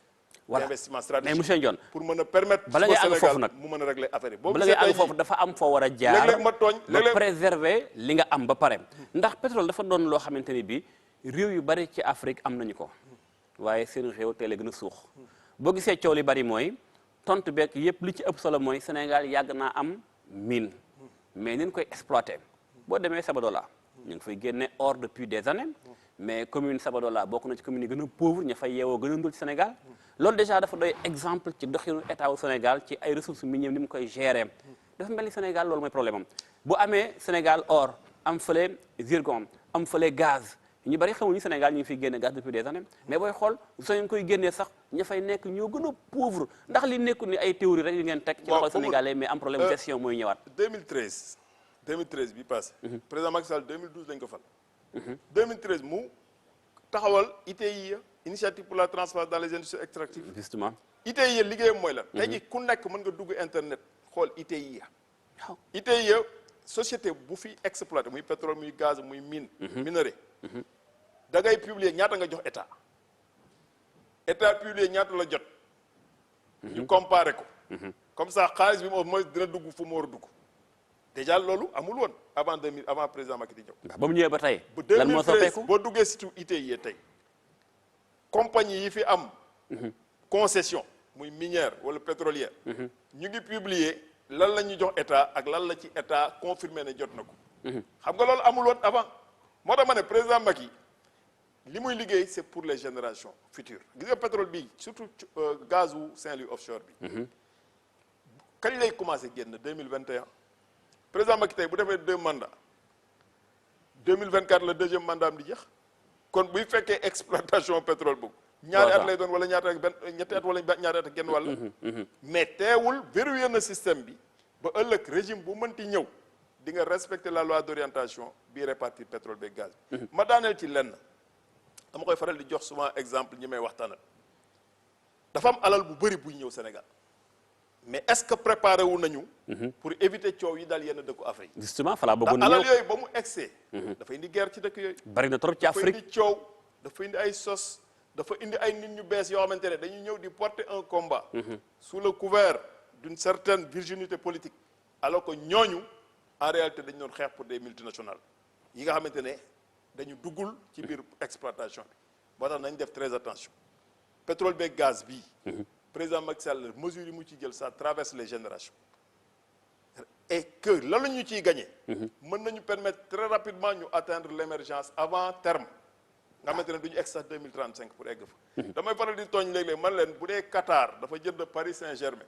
voilà investissement stratégique mais monsieur Ndione pour mën a permettre. bala ngay àgg foofu nag mu mën a régler affaire yi. bala ngay àgg foofu dafa am foo war a jaar léeg-léeg ma tooñ ba préserver li nga am ba pare. ndax pétrole dafa doon loo xamante ni bi réew yu bari ci Afrique am nañu ko waaye seen réew teel a gën a suux boo gisee coow li bari mooy tontu beeg yépp li ci ëpp solo mooy Sénégal yàgg naa am mine mais ni ñu koy exploiter boo demee Sabadola ñu ngi fay génne or depuis des années mais commune Sabadola bokk na ci commune yi gën a pauvre ña fay yeewoo gën a ndul ci Sénégal loolu déjà dafa doy exemple ci doxinu état wu Sénégal ci ay ressources minières ni mu koy gérer dafa mel ni Sénégal loolu mooy problème am bu amee Sénégal or am fële zircon am fële gaz ñu bari xamuñu Sénégal ñu ngi fiy génne gaz depuis des années mais booy xool soo ñu koy génnee sax ña fay nekk ñoo gën a pauvre ndax li nekkul ni ay théorie rek yu ngeen teg ci loxo sénégalais mais am problème gestion mooy ñëwaat 2013 bi passé président Macky Sall 2012 lañ ko fal 2013 mu taxawal ITIE initiative pour la transformation dans les industries extractives justement ITIE liggéeyam mooy lan tey ji ku nekk mën nga dugg internet xool ITIE ITIE société bu fi exploité muy pétrole muy gaz muy mine minerai da ngay publier ñaata nga jox état publier ñaata la jot ñu comparé ko comme ça xaalis bi moom mooy dina dugg fu mu war a dugg déjà loolu amul woon avant président Macky di ñëw. ndax ba mu ñëwee ba tey. lan moo soppeeku boo duggee surtout ITIE tey compagnie yi fi am. concession muy minière wala pétrolière. ñu ngi publier lan la ñuy jox état ak lan la ci état confirmé ne jot na ko. xam nga loolu amul woon avant moo tax ma ne président Macky li muy liggéey c'est pour les générations futures gis nga pétrole bi surtout gazu Saint-Louis offshore bi. kañ lay commencé génn 2021 président Macky tey bu defee 2 mandats 2024 le deuxième mandat am di jeex kon buy fekkee exploitation pétrole boobu. ñaari at lay doon wala ñaari at ak ñetti at wala ñaari at ak genn wàll. mais teewul verrouillé na système bi ba ëllëg régime bu mënti ñëw di nga respecter la loi d'orientation bi répartir pétrole beeg gaz. ma daaneel ci lenn dama koy faral di jox souvent exemple ñi may waxtaanal dafa am alal bu bëri buy ñëw Sénégal mais est-ce que préparé wu nañu. pour éviter coow yi daal yenn dëkku Afrique. justement fala bëggoon ndax ñëw alal yooyu ba mu excès. dafa indi guerre ci dëkk yooyu. bari na trop ci Afrique dafa indi coow dafa indi ay sos dafa indi ay nit ñu bees yoo xamante ne dañuy ñëw di porter un combat. sous le couvert d'une certaine virginité politique. alors que ñooñu en réalité dañu doon xeex pour des multinationales yi nga xamante ne dañu duggul ci biir exploitation bi moo tax nañ def très attention pétrole beeg gaz bii. président Macky Sall mesures yi mu ci jël ça traverse les générations et que lan la ñu ciy gagné. mën nañu permettre très rapidement ñu atteindre l'émergence avant terme nga xamante ne du ñu egg sax 2035 pour egg fa. damay faral di tooñ léeg-léeg man leen bu dee Qatar dafa jënd Paris Saint-Germain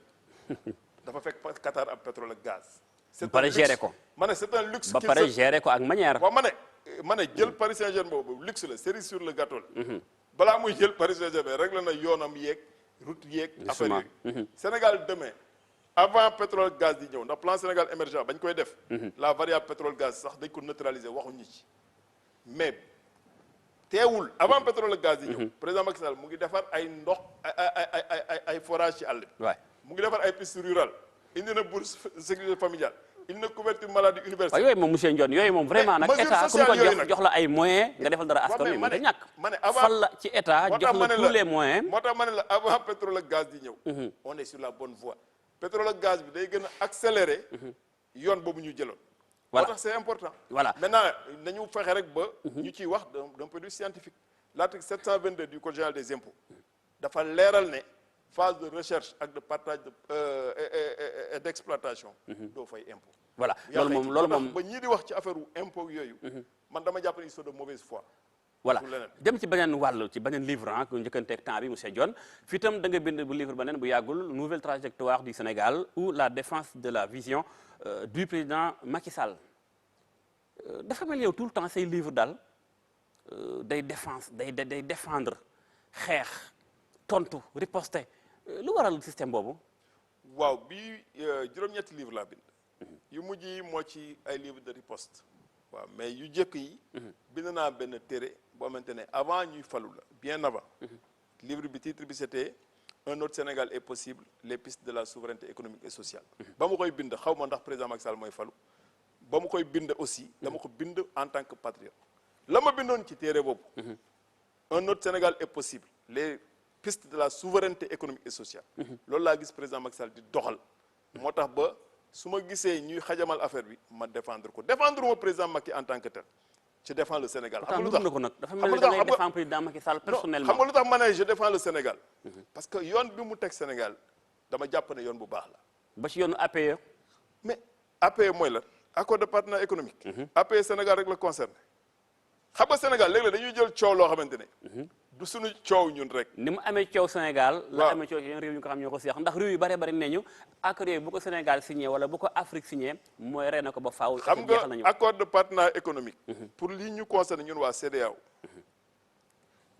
dafa fekk Qatar am pétrole ak gaz. ba pare gérer ko. ma ne c'est un luxe. ba pare gérer ko ak manière. waaw ma ne jël Paris Saint-Germain boobu luxe la cerise sur le gâteau la. balaa muy jël Paris Saint-Germain rek la na yoonam yeeg route yeeg. affaire yooyu Sénégal demain avant pétrole gaz di ñëw ndax plan Sénégal émergent bañ koy def. la variable pétrole gaz sax dañ ko neutraliser waxuñu ci mais teewul avant pétrole gaz di ñëw. président Macky Sall mu ngi defar ay ndox ay forage ci àll bi. mu ngi defar ay pistes rurales indi na bourse sécurité familiale indi na couverture maladie universelle. waaw yooyu moom monsieur Ndione yooyu moom vraiment nag état ku ko jox la ay moyens nga defal dara askan wi mënut a ñàkk. ma ne avant fal la ci état jox la tous les moyens. moo tax ma ne la avant pétrole ak gaz di ñëw. on est sur la bonne voie. pétrole ak gaz bi day gën a accélérer. yoon boobu ñu jëloon. voilà moo tax c'est important. voilà maintenant nañu fexe rek ba. ñu ciy wax d'un point de vue scientifique. l'article 722 du code général des impôts dafa leeral ne phase de recherche ak de partage et d'exploitation. doo fay impôt. voilà loolu moom ba ñii di wax ci affaire wu impôt yooyu. man dama jàpp ne ils sont de mauvaise foi. voilà dem ci beneen wàll ci beneen livre ah ku njëkkanteeg temps bi monsieur Ndione fii tam da nga bind bu livre beneen bu yàggul nouvelle trajectoire du Sénégal ou la défense de la vision du président Macky Sall dafa mel yow tout le temps say livre daal day défendre xeex tontu riposter lu waral système boobu. waaw bii juróom-ñetti livre laa bind. yu mujj yi moo ci ay livre de riposte. waaw mais yu jëkk yi. bind naa benn téere boo xamante ne avant ñuy falu la bien avant. livre bi titre bi c'était un autre Sénégal est possible les pistes de la souveraineté économique et sociale. ba ma koy bind xaw ma ndax président Macky Sall mooy falu. ba ma koy bind aussi dama ko bind en tant que patriote. la ma bindoon ci téere boobu. un autre Sénégal est possible les pistes de la souveraineté économique et sociale. loolu laa gis président Macky Sall di doxal. moo tax ba. su ma gisee ñuy xajamal affaire bi ma défendre ko défendre mo président Macky en tant que tel je défends le Sénégal. xam nga lu tax dafa mel ni da ngay défendre président Macky Sall personnellement. xam nga lu tax ma ne je défends le Sénégal. parce que yoon bi mu teg Sénégal dama jàpp ne yoon bu baax la. ba ci yoonu APE. mais APE mooy la accord de partenariat économique. APE Sénégal rek la concerné. xam nga Sénégal léeg-léeg dañuy jël coow loo xamante ne. du suñu coow ñun rek. ni mu amee coow Sénégal. la amee coow yeneen réew ñu ko xam ñoo ko seex ndax réew yu bari ne ñu accord yooyu bu ko Sénégal signé wala bu ko Afrique signé mooy rey na ko ba faaw. xam nga accord de partenariat économique. pour li ñu concerné ñun waa CEDEAO.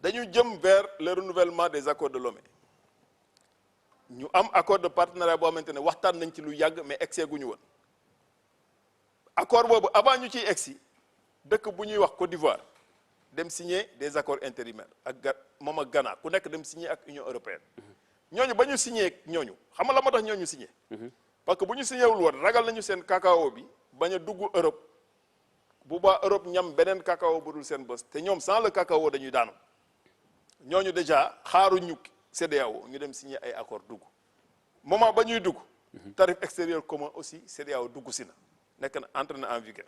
dañu jëm vers le renouvellement des accords de Lomé. ñu am accord de partenariat boo xamante ne waxtaan nañ ci lu yàgg mais egsee gu ñu woon. accord boobu avant ñu ciy egsi dëkk bu ñuy wax Côte d'Ivoire. dem signer des accords intérimaires ak moom ak Ghana ku nekk dem signer ak Union européenne ñooñu ba ñu signer ñooñu xam nga la moo tax ñooñu signer parce que bu ñu signé wul woon ragal nañu seen cacao bi bañ a dugg Europe bu baa Europe ñam beneen cacao bu dul seen bës te ñoom sans le cacao dañuy daanu ñooñu déjà xaaruñu CEDEAO ñu dem signer ay accords dugg moment ba ñuy dugg tarif extérieur commun aussi CEDEAO dugg si na nekk na entré na en vigueur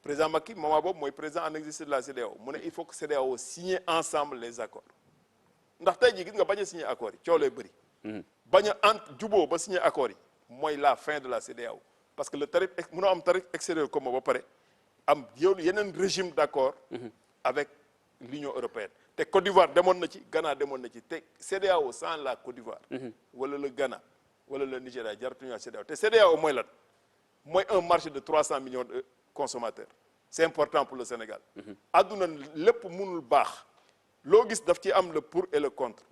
président Macky moment boobu mooy président en exercice de la CEDEAO mu ne il faut que CEDEAO signe ensemble les accords ndax tey jii gis nga bañ a signer accords yi coow lay bëri. bañ a juboo ba signer accords yi mooy la fin de la CEDEAO parce que le tarif mënoo am tarif extérieur commun ba pare am yow yeneen régime d'accord avec l'Union européenne te Côte d'Ivoire demoon na ci Ghana demoon na ci te CEDEAO sans la Côte d'Ivoire wala le Ghana wala le Nigéria jaratuñu wax CEDEAO te CEDEAO mooy lan mooy un marché de 300 millions de consommateurs c'est important pour le Sénégal. adduna lépp mënul baax loo gis daf ci am le pour et le contre.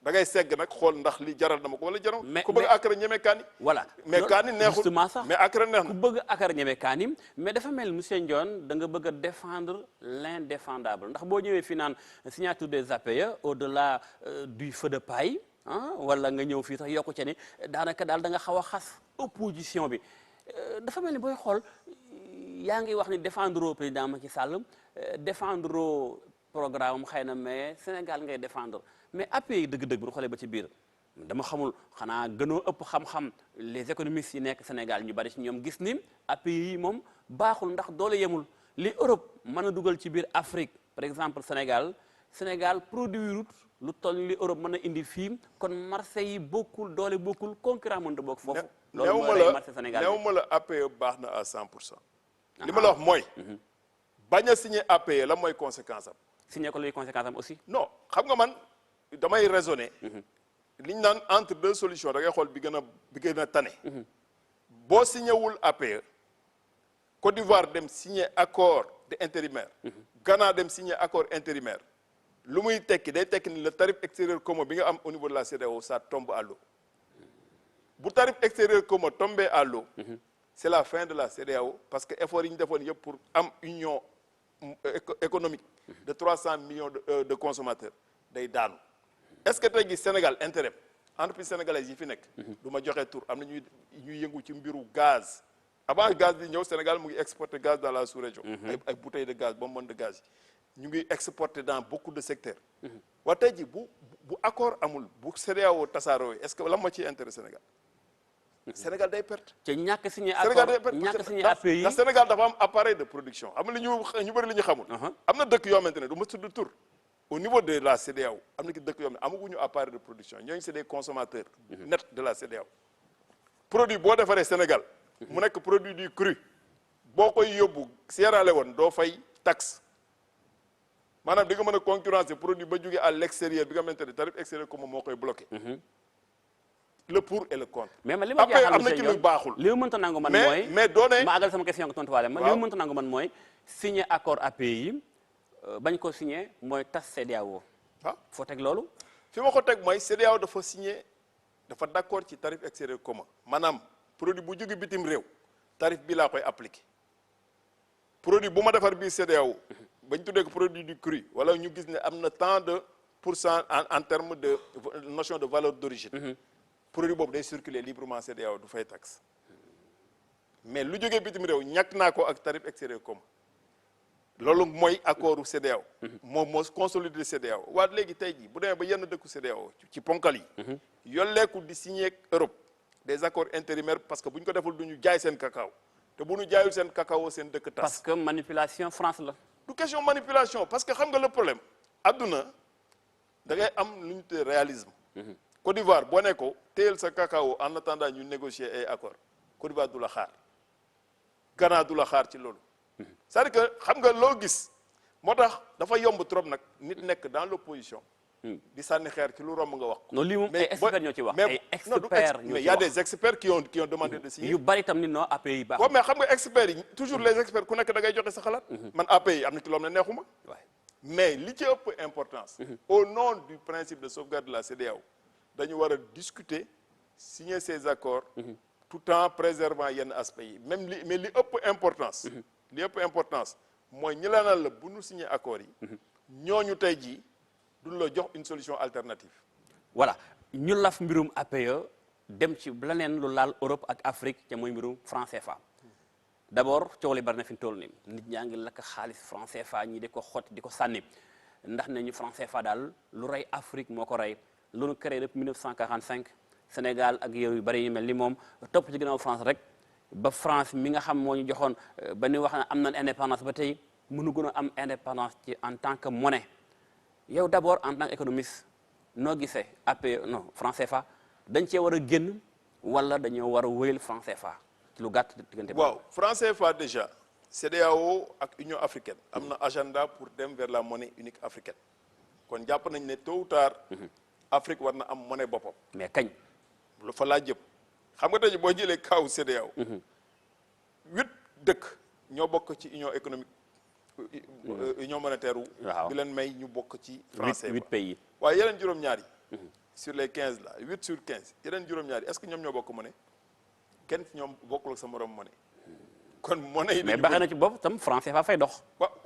da ngay segg nag xool ndax li jaral na ma ko wala jaral. ku bëgg akara ñeme kaani. voilà mais kaani neexul justement sax mais akara neex na. ku bëgg akara ñeme kaani mais dafa mel monsieur Ndione da nga bëgg a défendre l'indéfendable ndax boo ñëwee fi naan signature des APE au-delà du feu de paille wala nga ñëw fii sax yokku ca ni daanaka daal da nga xaw a xas opposition bi dafa mel ni booy xool yaa ngi wax ni défendre président Macky Sall défendre programme xëy na mais Sénégal ngay défendre mais APE yi dëgg-dëgg bu xoolee ba ci biir dama xamul xanaa gënoo ëpp xam-xam les économistes yi nekk Sénégal ñu bari ci ñoom gis ni APE yi moom baaxul ndax doole yemul li Europe mën a dugal ci biir Afrique par exemple Sénégal produire lu toll li Europe mën a indi fii kon marché yi bokkul doole bokkul concurrent mën da bokk foofu. loolu mooy rey marché Sénégal néew ma la APE baax na à 100%. li ma la wax mooy. bañ a signé APE la mooy conséquence am. signé ko luy conséquence am aussi. non xam nga man damay raisonner. li ñu naan entre deux solutions da ngay xool bi gën a tane. boo signé wul APE. Côte d'Ivoire dem signé accord de intérimaire. Ghana dem signé accord intérimaire. lu muy tekki day tekki ni le tarif extérieur commun bi nga am au niveau de la CEDEAO ça tombe à l'eau bu tarif extérieur commun tombé à l'eau c'est la fin de la CEDEAO parce que effort yi ñu defoon yëpp pour am union économique de 300 millions de consommateurs day daanu est-ce que tey gi Sénégal intérêt entreprise sénégalaise yi fi nekk du ma joxe tur am na ñuy yëngu ci mbiru gaz avant gaz bi ñëw Sénégal mu ngi exporter gaz dans la sous-région ay bouteilles de gaz bonbonnes de gaz yi ñu ngi exporter dans beaucoup de secteurs waa tey ji bu accord amul bu CEDEAO tasaaroo est-ce que lan moo ciy intérêt Sénégal Sénégal day perte te ñàkk signé accord ñàkk signé APE yi ndax Sénégal dafa am appareil de production am na ñu bëri li ñu xamul am na dëkk yoo xamante ne du ma tudd tur au niveau de la CEDEAO am na ki dëkk yoo xam ne amaguñu appareil de production ñooñu c'est des consommateurs nets de la CEDEAO produit boo defaree Sénégal mu nekk produit du cru boo koy yóbbu Sierra Leone doo fay taxe maanaam di nga mën a concurrencer produit ba jógee à l'extérieur bi nga xamante ne tarif extérieur comme moo koy bloqué le pour et le contre. mais man li ma jaaxal am na ci lu baaxul. li ma mënta nangu man mooy mais doone ma àggal sama question nga tontuwaale ma li ma mënta nangu man mooy signé accord APE yi bañ ko signé mooy tas CEDEAO foo teg loolu fi ma ko teg mooy CEDEAO dafa signé dafa d'accord ci tarif extérieur commun maanaam produit bu jóge bitim réew tarif bi laa koy appliqué produit bu ma defar biir CEDEAO bañ tuddee ko produit du cru wala ñu gis ne am na tant de pourcent en termes de notion de valeur d'origine produit boobu day circuler librement CEDEAO du fay taxe mais lu jógee bitim réew ñàkk naa ko ak tarif extérieur commun loolu mooy accordu CEDEAO moom moo consolidé CEDEAO waa léegi tey jii bu demee ba yenn dëkku CEDEAO ci ponkal yi yolleeku di signé ak Europe des accords intérimaires parce que bu ñu ko deful du ñu jaay seen cacao te bu ñu jaayul seen cacao seen dëkk tas parce que manipulation France la du question manipulation parce que xam nga le problème adduna da ngay am lu ñu tuddee réalisme Côte d'Ivoire boo ne ko téyel sa cacao en attendant ñu négocier ay accord Côte d'Ivoire du la xaar Ghana du la xaar ci loolu c'est-à-dire que xam nga loo gis moo tax dafa yomb trop nag nit nekk dans l'opposition di sànni xeer ci lu romb nga wax non lii moom ay experts ñoo ci wax ay experts mais il y a des experts qui ont demandé de signer yu bari itam nit non APE yi baax waaw mais xam nga experts yi toujours les experts ku nekk da ngay joxe sa xalaat man APE yi am na ci loo xam ne neexuma mais li ci ëpp importance au nom du principe de sauvegarde de la CEDEAO dañu war a discuter signer ces accords tout en préservant yenn aspects yi même mais li ëpp importance mooy ñi la naan la bu ñu signer accords yi ñooñu tey jii duñ la jox une solution alternative voilà ñu laf mbirum APE dem ci leneen lu laal Europe ak Afrique ca mooy mbirum franc CFA d'abord coow li bari na fi mu toll nii nit ñaa ngi lakk xaalis franc CFA ñi di ko xot di ko sànni ndax nañu franc CFA daal lu rey Afrique moo ko rey lu nu créé depuis 1945 Sénégal ak yow yu bari yu mel ni moom topp ci ginnaaw France rek ba France mi nga xam moo ñu joxoon ba ñu wax ne am nañ indépendance ba tey mënu gën a am indépendance ci en tant que monnaie yow d'abord en tant qu'économiste noo gisee APE non franc CFA dañ cee war a génn wala dañoo war a wéyal franc CFA ci lu gàtt diggante waaw franc CFA déjà CEDEAO ak Union africaine am na agenda pour dem vers la monnaie unique africaine kon jàpp nañ ne tôt ou tard Afrique war na am monnaie boppam mais kañ lu fa laa jëm xam nga tey boo jëlee kaw CEDEAO 8 dëkk ñoo bokk ci union économique union monétaire waaw bi leen may ñu bokk ci français 8 pays waaye yeneen juróom-ñaar yi sur les 15 là 8 sur 15 yeneen juróom-ñaar yi est-ce que ñoom ñoo bokk monnaie kenn ci ñoom bokkul ak sa morom monnaie kon monnaie yi mais baaxee na ci bopp tam français fa fay dox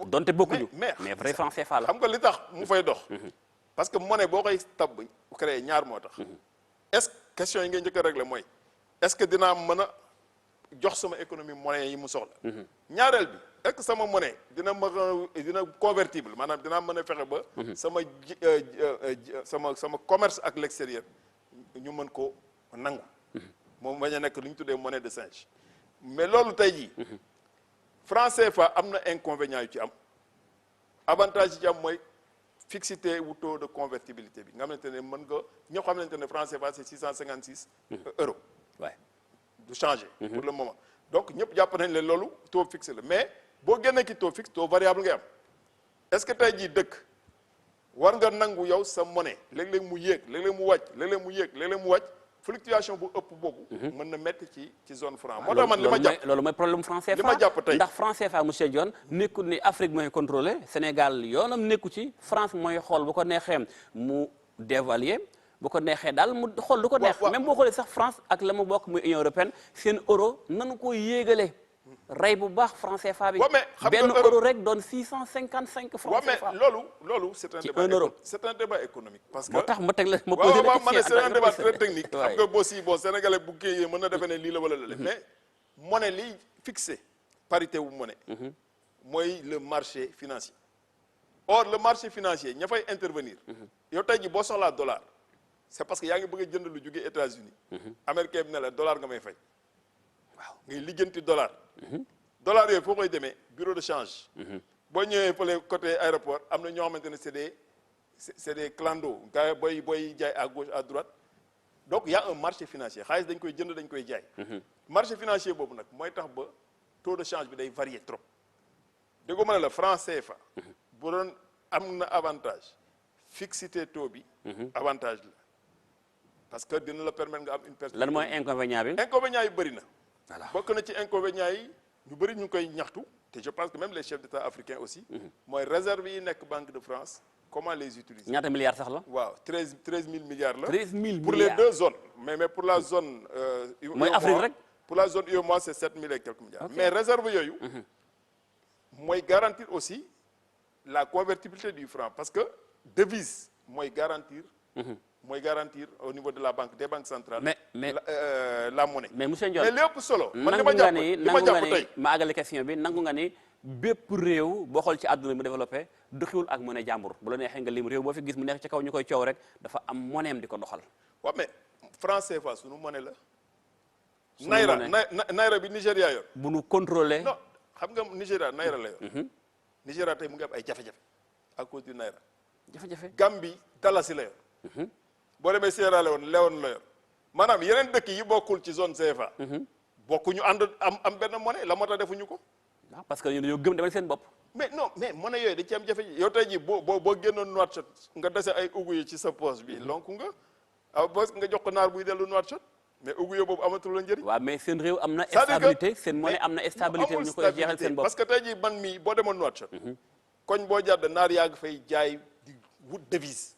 donte bokkuñu mais vrai français fa la xam nga li tax mu fay dox parce que monnaie boo koy tabb créé ñaar moo tax est-ce que question yi ngay njëkk a régler mooy est-ce que dinaa mën a jox sama économie monnaie yi mu soxla ñaareel bi est-ce que sama monnaie dina convertible maanaam dinaa mën a fexe ba sama commerce ak l'extérieur ñu mën ko nangu moom bañ a nekk lu ñu tuddee monnaie de singe mais loolu tey jii franc CFA am na inconvénient yu ci am avantage yi ci am mooy fixité wu taux de convertibilité bi nga xamante ne mën nga ñoo xamante ne franc CFA c'est 656 euros ouais du changer pour le moment donc ñëpp jàpp nañ ne loolu taux fixe la mais boo génnee ki taux fixe taux variable ngay am est-ce que tey jii dëkk war nga nangu yow sa monnaie léeg-léeg mu yéeg léeg-léeg mu wàcc léeg-léeg mu yéeg léeg-léeg mu wàcc fluctuation bu ëpp boobu mën na métti ci zone franc moo tax man li ma jàpp loolu mooy problème franc CFA li ma jàpp tey ndax franc CFA monsieur Dione nekkul ni Afrique mooy contrôlé Sénégal yoonam nekku ci France mooy xool bu ko neexee mu dévaluer bu ko neexee daal mu xool lu ko neex même boo xoolee sax France ak la mu bokk muy Union européenne seen euro nanu ko yéegale rey bu baax franc CFA bi benn euro rek doon 655 franc CFA mais loolu c'est un débat économique parce que moo tax ma teg la ma posé la question c'est un débat très technique xam nga boo si bon sénégalais bu kii mën na defee ne lii la wala la mais monnaie liy fixé parité wu monnaie mooy le marché financier or le marché financier ña fay intervenir yow tey ji boo soxlaa dollar c'est parce que yaa ngi bëgg a jënd lu jógee États-Unis américain bi ne la dollar nga may fay waaw ngay lijjanti dollar dollar yooyu foo koy demee bureau de change boo ñëwee fële côté aéroport am na ñoo xamante ne c'est des clandos gars booy jaay à gauche à droite donc il y a un marché financier xaalis dañ koy jënd dañ koy jaay marché financier boobu nag mooy tax ba taux de change bi day varier trop déggoo ma ne la franc CFA bu doon am na avantage fixité taux bi avantage la parce que dina la permettre nga am une perspective. lan mooy inconvénient bi. inconvénient yi bëri na. voilà bokk na ci inconvénient yi ñu bëri ñu ngi koy ñaxtu te je pense que même les chefs d'État africains aussi. mooy réserve yi nekk Banque de France comment les utiliser. ñaata milliards sax la. waaw 13 000 milliards la. 13 000 milliards pour les deux zones. mais pour la zone. mooy Afrique rek. pour la zone UEMOA c'est 7 000 et quelques milliards. Okay. Mais réserve yooyu. mooy garantir aussi la convertibilité du franc parce que devise mooy garantir. mooy garantir au niveau de la banque des banques centrales. mais la monnaie. mais monsieur Ndione mais lépp solo. man nangu nga ni tey ma àggale question bi nangu nga ni bépp réew boo xool ci àdduna mu développé doxiwul ak monnaie jàmbur bu la neexee nga lim réew boo fi gis mu nekk ci kaw ñu koy coow rek dafa am monnaie di ko doxal. waaw mais franc CFA sunu monnaie la. naira bi Nigéria yor. bu nu contrôlé. non xam nga Nigéria naira la yor. Nigéria tey mu ngi am ay jafe-jafe à cause du naira. jafe-jafe Gambie dalasi la yor. boo demee Sierra Leone la yor maanaam yeneen dëkk yi bokkul ci zone CFA. bokkuñu ànd am benn monnaie la moo tax defuñu ko. waaw parce que dañoo gëm demal seen bopp. mais non mais monnaie yooyu dañ ci am jafe yow tey jii boo génnoon Nouakchott nga dese ay ouguiya ci sa poche bi lonku nga parce que nga jox ko naar buy dellu Nouakchott mais ouguiya boobu amatul la njëriñ. waaw mais seen réew am na stabilité seen monnaie am na stabilité ñu koy jeexal seen bopp. parce que tey jii man mii boo demoon Nouakchott. koñ boo jàdd naar yaa ngi fay jaay di wut devise.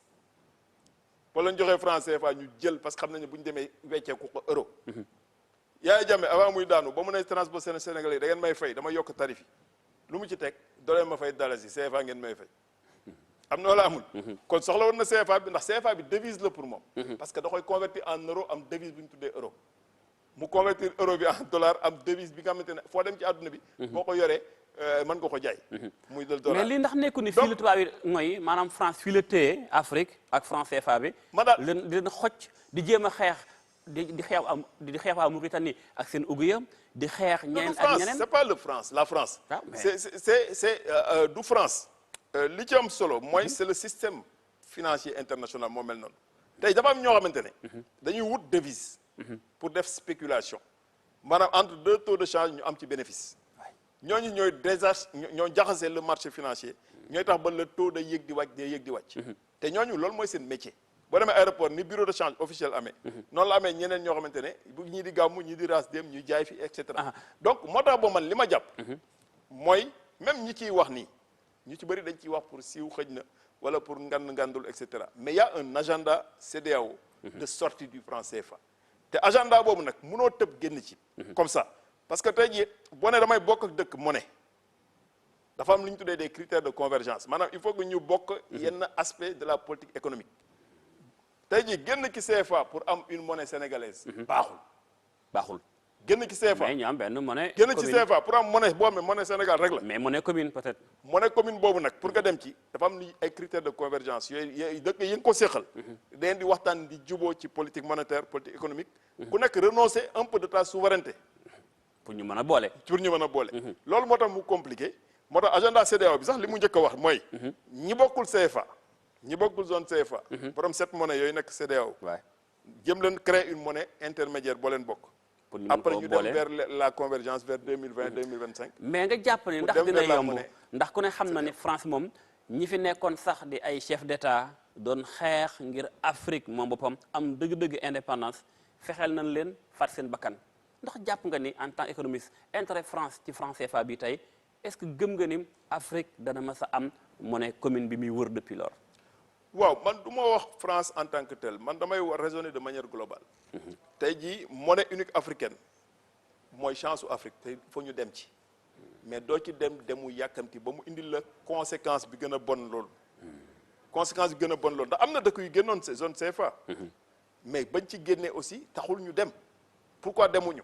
boo leen joxee franc CFA ñu jël parce que xam nañu bu ñu demee wecceeku ko euro. Yaya Jammeh avant muy daanu ba mu ne transport sénégalais da ngeen may fay dama yokk tarif yi lu mu ci teg doole ma fay dalasi CFA ngeen may fay. am na wala amul. kon soxla woon na CFA bi ndax CFA bi devise la pour moom. parce que da koy convertir en euro am devise bu ñu tuddee euro. mu convertir euro bi en dollar am devise bi nga xamante ne foo dem ci àdduna bi. boo ko yoree mën nga ko jaay. muy del dollar mais li ndax nekku ni fii la tubaab yi mooy maanaam France fii la téye Afrique ak franc CFA bi. di leen xocc di jéem a xeex di xeex waa Mauritanie ak seen ouguiya di xeex ñeneen ak ñeneen. c'est pas la France. c'est du France. li ci am solo mooy c'est le système financier international moo mel noonu. tey dafa am ñoo xamante ne. dañuy wut devise. pour def spéculation. maanaam entre deux taux de change ñu am ci bénéfice. ñooñu ñoo jaxase le marché financier ñooy tax ba le taux day yéeg di wàcc te ñooñu loolu mooy seen métier boo demee aéroport ni bureau de change officiel amee noonu la amee ñeneen ñoo xamante ne bu ñii di gàmmu ñii di raas dem ñu jaay fi et cetera donc moo tax ba man li ma jàpp mooy même ñi ciy wax nii ñu ci bëri dañ ciy wax pour siiw xëj na wala pour ngandul et cetera mais y a un agenda CEDEAO de sortie du franc CFA te agenda boobu nag mënoo tëb génn ci comme ça parce que tey jii boo ne damay bokk ak dëkk monnaie dafa am lu ñu tuddee des critères de convergence maanaam il faut que ñu bokk yenn aspect de la politique économique tey jii génn ci CFA pour am une monnaie sénégalaise baaxul génn ci CFA mais ñu am benn monnaie génn ci CFA pour am monnaie boo xam ne monnaie Sénégal rek la mais monnaie commune peut-être monnaie commune boobu nag pour nga dem ci dafa am ni ay critères de convergence yooyu dëkk yi nga ko séqal dañ di waxtaan di juboo ci politique monétaire politique économique ku nekk renoncer un peu de ta souveraineté pour ñu mën a boole loolu moo tax mu compliqué moo tax agenda CEDEAO bi sax li mu njëkk a wax mooy ñi bokkul CFA ñi bokkul zone CFA borom cette monnaie yooyu nekk CEDEAO jëm leen créer une monnaie intermédiaire boo leen bokk après ñu dem vers la convergence vers 2020 2025 mais nga jàpp ne ndax dina yomb ndax ku ne xam na ne France moom ñi fi nekkoon sax di ay chef d'État doon xeex ngir Afrique moom boppam am dëgg-dëgg indépendance fexeel nañ leen far seen bakkan ndax jàpp nga ni en tant qu'économiste intérêt France ci franc CFA bi tey est-ce que gëm nga ni Afrique dana mës a am monnaie commune bi muy wër depuis lors waaw man du ma wax France en tant que tel man damay raisonner de manière globale tey jii monnaie unique africaine mooy chance u Afrique te il faut ñu dem ci mais doo ci demu yàkkamti ba mu indil la conséquence bi gën a bon loolu conséquence bi gën a bon loolu ndax am na dëkk yu génnoon zone CFA mais bañ ci génnee aussi taxul ñu dem pourquoi demuñu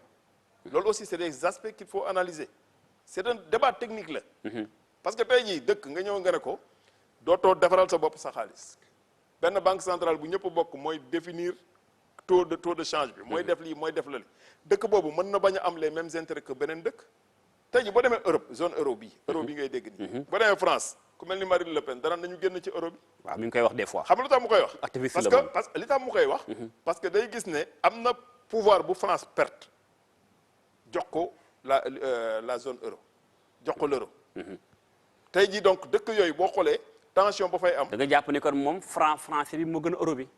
loolu aussi c'est des aspects qu'il faut analyser c'est un débat technique la parce que tey jii dëkk nga ñëw nga ne ko dootoo defaral sa bopp sa xaalis benn banque centrale bu ñëpp bokk mooy définir taux de change bi mooy def lii mooy def la li dëkk boobu mën na bañ a am les mêmes intérêts que beneen dëkk tey ji boo demee Europe zone euro bi ngay dégg nii boo demee France ku mel ni Marine Le Pen dara nañu génn ci euro bi waaw mi ngi koy wax des fois xam nga lu tax mu koy wax activiste parce que li tax mu koy wax parce que day gis ne am na pouvoir bu France perte jox ko la zone euro jox ko l'euro tey ji donc dëkk yooyu boo xoolee tension ba fay am da nga jàpp ni kon moom français bi moo gën a euro bi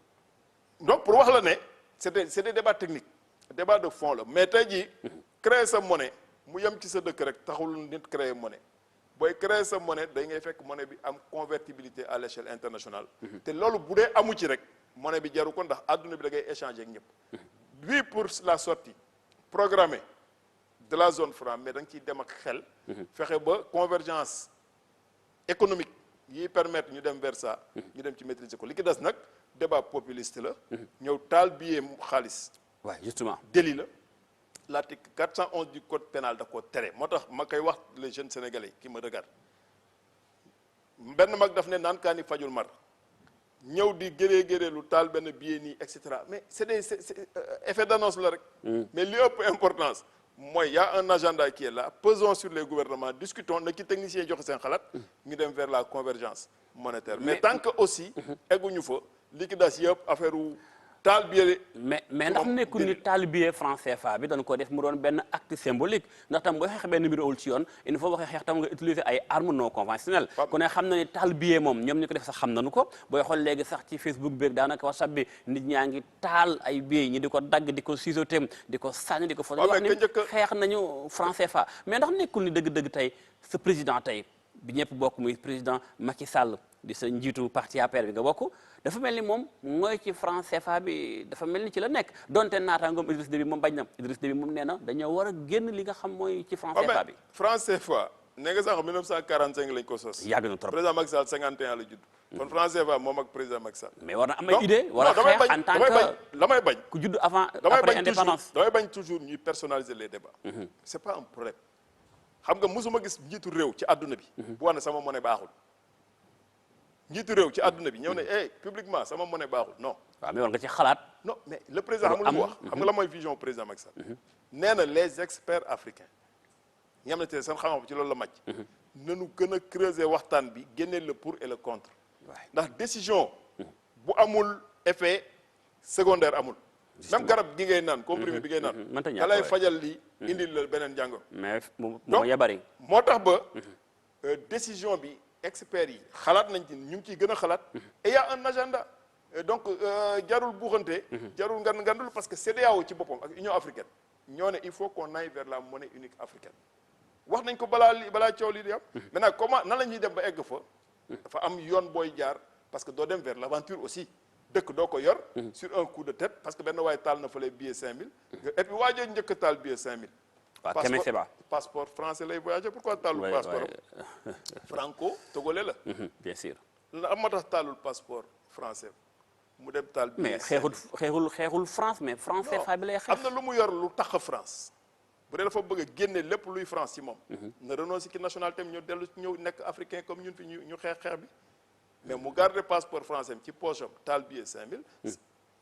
donc pour wax la ne c'est des débats techniques débat de fond la mais tey jii créer sa monnaie mu yem ci sa dëkk rek taxul nit créer monnaie booy créer sa monnaie day ngay fekk monnaie bi am convertibilité à l'échelle internationale te loolu bu dee amu ci rek monnaie bi jaru ko ndax adduna bi da ngay échanger ak ñëpp oui pour la sortie programmée de la zone franc mais da nga ciy dem ak xel fexe ba convergence économique yi permettre ñu dem vers ça ñu dem ci maîtriser ko li ki des nag débat populiste la ñëw taal billet xaalis waaw justement délit la l'article 411 du code pénal da ko tere moo tax ma koy wax les jeunes sénégalais qui me regardent benn mag daf ne naan kaani fajul mar ñëw di géree lu taal benn billet nii et cetera mais c'est effet d'annonce la rek mais li ëpp importance mooy y a un agenda qui est là pesons sur les gouvernements discutons na ki techniciens yi joxe seen xalaat ñu dem vers la convergence monétaire mais tant que aussi egguñu fa liquidation yëpp affaire u taal billet mais ndax nekkul ni taal billet franc CFA bi dañ ko def mu doon benn acte symbolique ndax tam boo xeex benn mbir awul ci yoon il faut waxee xeex tam nga utiliser ay armes non conventionnelles ku ne xam na ni taal billet moom ñoom ñu ko def sax xam nañu ko booy xool léegi sax ci Facebook beeg daanaka WhatsApp bi nit ñaa ngi taal ay billets ñi di ko dagg di ko ciseauter di ko sànni di ko foto wax ni xeex nañu franc CFA mais ndax nekkul ni dëgg-dëgg tey sa président tey bi ñëpp bokk muy président Macky Sall di sa njiitu parti APR bi nga bokk dafa mel ni moom mooy ci franc CFA bi dafa mel ni ci la nekk donte naataangoom Idriss Déby moom bañ na Idriss Déby moom nee na dañoo war a génn li nga xam mooy ci franc CFA bi. franc CFA ne nga sax 1945 lañ ko sos. yàgg na trop président Macky Sall 51 la judd. kon franc CFA moom ak président Macky Sall. mais war na am ay idée war a xeex en tant que damay bañ ku judd avant après indépendance. damay bañ toujours ñuy personnaliser les débats. c'est pas un problème. xam nga mosuma gis njiitu réew ci àdduna bi. bu wax ne sama monnaie baaxul. njiitu réew ci àdduna bi ñëw ne publiquement sama monnaie baaxul non. waaw mais war nga ci xalaat. non mais le président xam nga lu mu wax. xam nga la mooy vision président Macky Sall. nee na les experts africains. ñi xam ne te seen xam-xam ci loolu la màcc. nañu gën a creuser waxtaan bi génneel le pour et le contre. ndax décision. bu amul effet secondaire amul. même garab gi ngay naan comprimé bi ngay naan. mënta ñàkk da lay fajal li indil la beneen jàngoro. mais moo ya bari. moo tax ba décision bi experts yi xalaat nañ ci ñu ngi ciy gën a xalaat. et y a un agenda. donc jarul buuxante. jarul ngandul parce que CEDEAO ci boppam ak Union africaine ñoo ne il faut qu'on aille vers la monnaie unique africaine wax nañ ko balaa coow li di am. maintenant comment nan la ñuy dem ba egg fa. dafa am yoon booy jaar parce que doo dem vers l'aventure aussi dëkk doo ko yor. sur un coup de tête parce que benn waaye taal na fa les billets 5000. et puis waajoo njëkk a taal billet 5000. passeport français lay voyager pourquoi taalul passeport franco togolais la. bien sûr. la am moo tax taalul passeport français mu dem taal. mais xeexul France mais français fa bi lay xeex. am na lu mu yor lu tax France bu dee dafa bëgg a génne lépp luy France ci moom. na renoncer ci nationalité am ñu dellu ñëw nekk africain comme ñun fi ñu xeex bi mais mu garder passeport français am ci poche am taal billet 5000.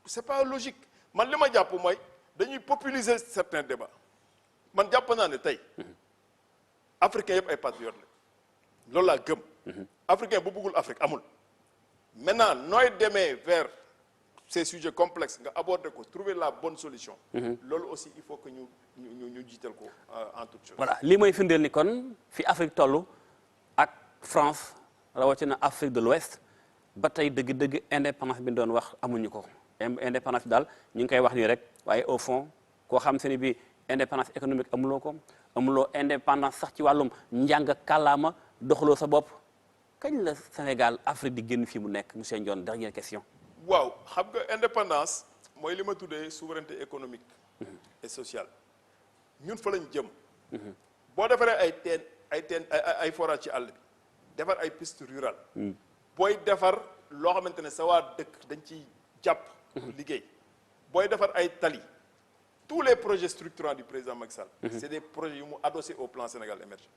c'est pas logique man li ma jàpp mooy dañuy populiser certains débats man jàpp naa ne tey africain yëpp ay patriotes la loolu laa gëm. africain bu bëggul Afrique amul. maintenant nooy demee vers ces sujets complexes nga aborder ko trouver la bonne solution. loolu aussi il faut que ñu jiital ko en toute chose. voilà lii mooy firndeel ni kon fi Afrique toll ak France rawatina Afrique de l'Ouest ba tey dëgg-dëgg indépendance bi ñu doon wax amuñu ko indépendance bi daal ñu ngi koy wax nii rek waaye au fond koo xam se ni bi indépendance économique amuloo ko amuloo indépendance sax ci wàllum njàng kàllaama doxaloo sa bopp. kañ la Sénégal Afrique di génn fii mu nekk monsieur Ndione dernière question. waaw xam nga indépendance mooy li ma tuddee souveraineté économique et sociale ñun fa lañ jëm. boo defaree ay forage ci àll bi defar ay piste rurale booy defar loo xamante ne sa waa dëkk dañ ciy jàpp liggéey booy defar ay tali tous les projets structurants du président Macky Sall c'est des projets yu mu adossé au plan Sénégal émergent.